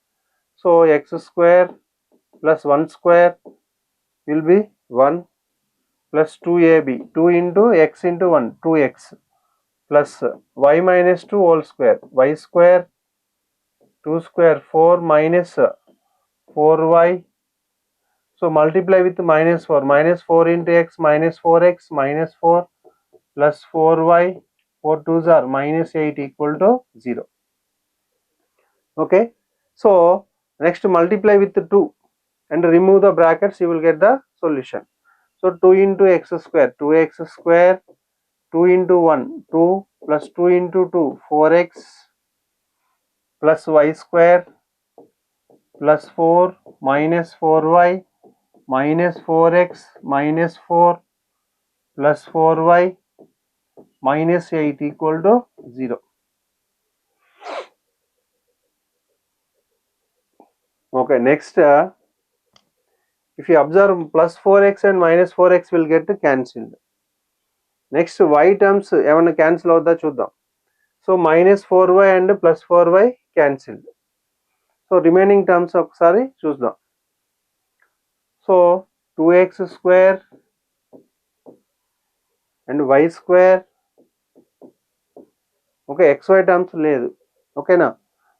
So x square plus 1 square will be 1 plus 2ab, 2 into x into 1, 2x plus y minus 2 whole square, y square 2 square 4 minus 4y. So multiply with minus 4, minus 4 into x minus 4x minus 4 plus 4y, 4 2s are minus 8 equal to 0. Okay, so next multiply with 2 and remove the brackets, you will get the solution. So 2 into x square, 2x square, 2 into 1, 2 plus 2 into 2, 4x plus y square plus 4 minus 4y minus 4x minus 4 plus 4y minus 8 equal to 0. Okay, next if you observe plus 4x and minus 4x will get cancelled. Next y terms ఏమన్నా cancel అవుతా చూద్దాం. So minus 4y and plus 4y cancelled. So remaining terms ఒకసారి చూద్దాం. So 2x square and y square, okay, xy terms లేదు. ఓకేనా,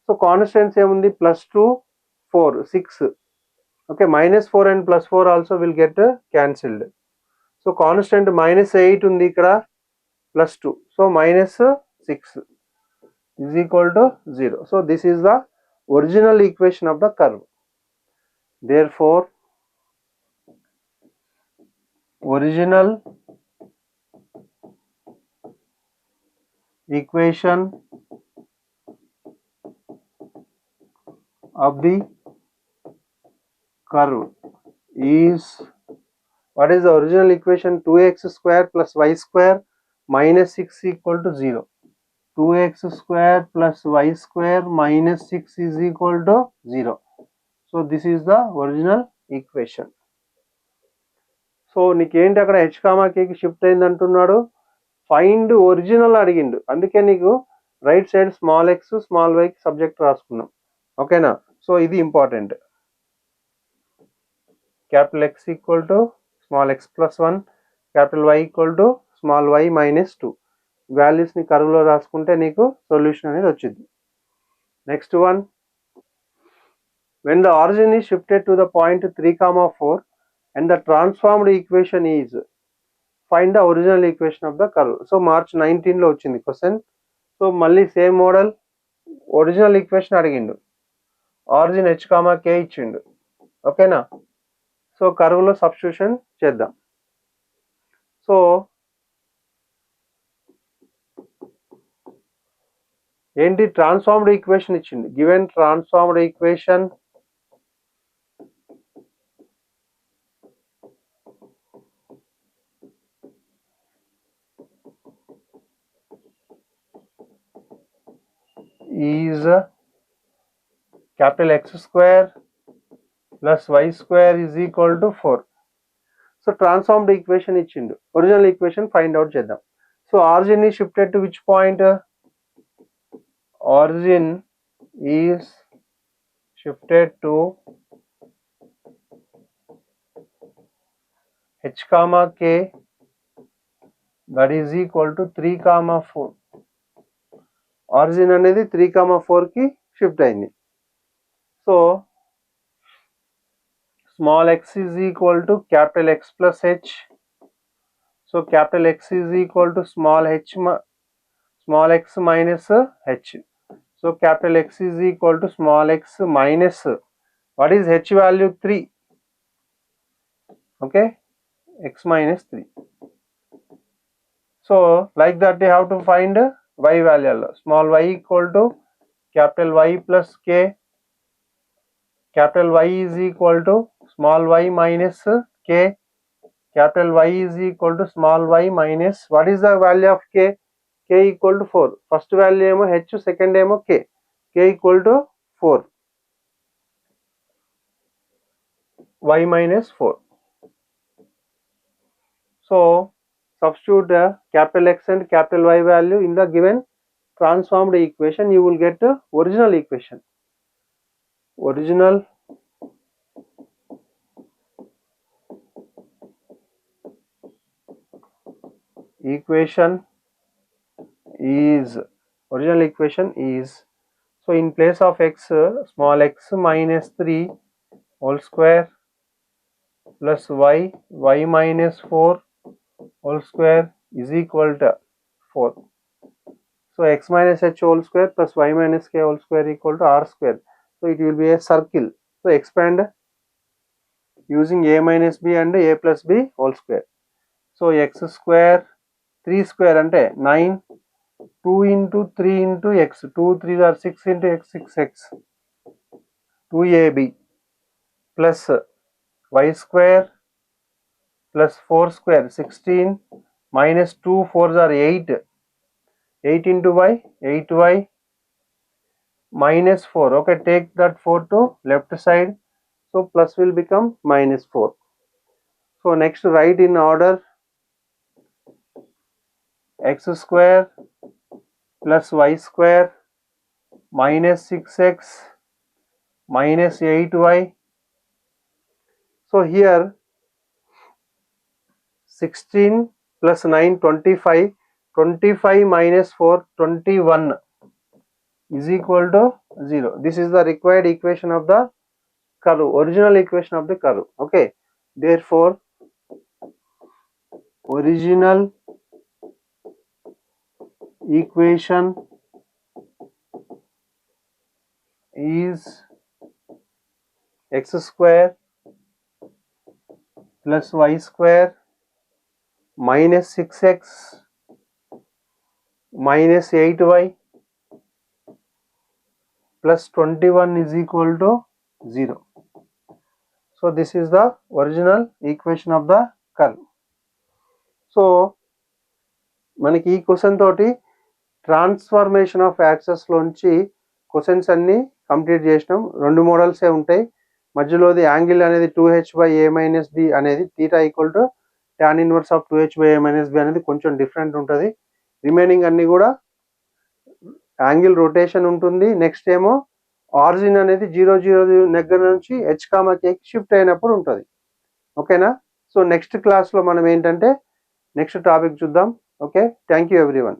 so constants ఏముంది, plus 2 4 6. okay, minus 4 and plus 4 also will get cancelled. So constant -8 ఉంది ఇక్కడ, plus 2, so minus 6 is equal to 0. so this is the original equation of the curve. Therefore original equation of the curve is, what is the original equation, 2x square plus y square minus 6 equal to 0. 2x square plus y square minus 6 is equal to 0. So this is the original equation. So నీకేంటి అక్కడ h, kకి shift అయింది అంటున్నాడు, find original అడిగిండు, అందుకే నీకు right side small x small y కి subject రాసుకున్నాం. ఓకేనా, సో ఇది important. Capital X equal to small x plus 1, capital Y equal to small y minus 2. వాల్యూస్ని కర్వ్లో రాసుకుంటే నీకు సొల్యూషన్ అనేది వచ్చింది. Next one, when the origin is shifted to the point 3, 4 and the transformed equation is, find the original equation of the curve. So March 19 లో వచ్చింది question. So మళ్ళీ same model, original equation అడిగిండు, origin h, k ఇచ్చిండు. ఓకేనా, so కర్వ్లో substitution చేద్దాం. So ఏంటి, transformed equation ఇచ్చిండు, given transformed equation is capital X square plus y square is equal to 4. So transformed equation ఇచ్చిండు, ఒరిజినల్ ఈక్వేషన్ ఫైండ్ అవుట్ చేద్దాం. So origin is shifted to which point, origin is shifted to h comma k, that is equal to 3 comma 4. Origin అనేది 3 comma 4 కి shift అయింది. So small x is equal to capital X plus h. So capital X is equal to small x minus h. So capital X is equal to small x minus, what is h value? 3. Okay, x minus 3. So like that they have to find y value. Small y equal to capital Y plus k. Capital Y is equal to small y minus k. Capital Y is equal to small y minus, what is the value of k? K equal to 4. First value emo h, second emo k. K equal to 4. Y minus 4. So substitute capital X and capital Y value in the given transformed equation. You will get the original equation. Original equation is, so in place of x, small x minus 3 whole square plus y minus 4 whole square is equal to 4. So x minus h whole square plus y minus k whole square equal to r square. So it will be a circle. So expand using a minus b and a plus b whole square. So x square 3 square ante 9, 2 into 3 into x, 2 3 are 6 into x, 6x, 2ab plus y square plus 4 square 16 minus 2 4s are 8, 8 into y, 8y minus 4. Okay, take that 4 to left side, so plus will become minus 4. So next write in order x square plus y square minus 6x minus 8y. So here 16 plus 9 25, 25 minus 4 21 is equal to 0. This is the required equation of the curve, original equation of the curve. Okay, therefore original equation is x square plus y square minus 6x minus 8y plus 21 is equal to 0. So this is the original equation of the curve. So మనకి ఈ question తోటి transformation of access లోంచి questions అన్ని complete చేసినాం. 2 మోడల్సే ఉంటాయి. మధ్యలోది angle అనేది 2h/a - b అనేది θ equal to tan inverse of 2h/a - b అనేది కొంచెం డిఫరెంట్ ఉంటుంది. రిమైనింగ్ అన్ని కూడా యాంగిల్ రొటేషన్ ఉంటుంది. నెక్స్ట్ ఏమో ఆరిజిన్ అనేది 0 0 దగ్గర నుంచి h, k కి షిఫ్ట్ అయినప్పుడు ఉంటుంది. ఓకేనా? సో నెక్స్ట్ క్లాస్లో మనం ఏంటంటే నెక్స్ట్ టాపిక్ చూద్దాం. Okay, thank you everyone.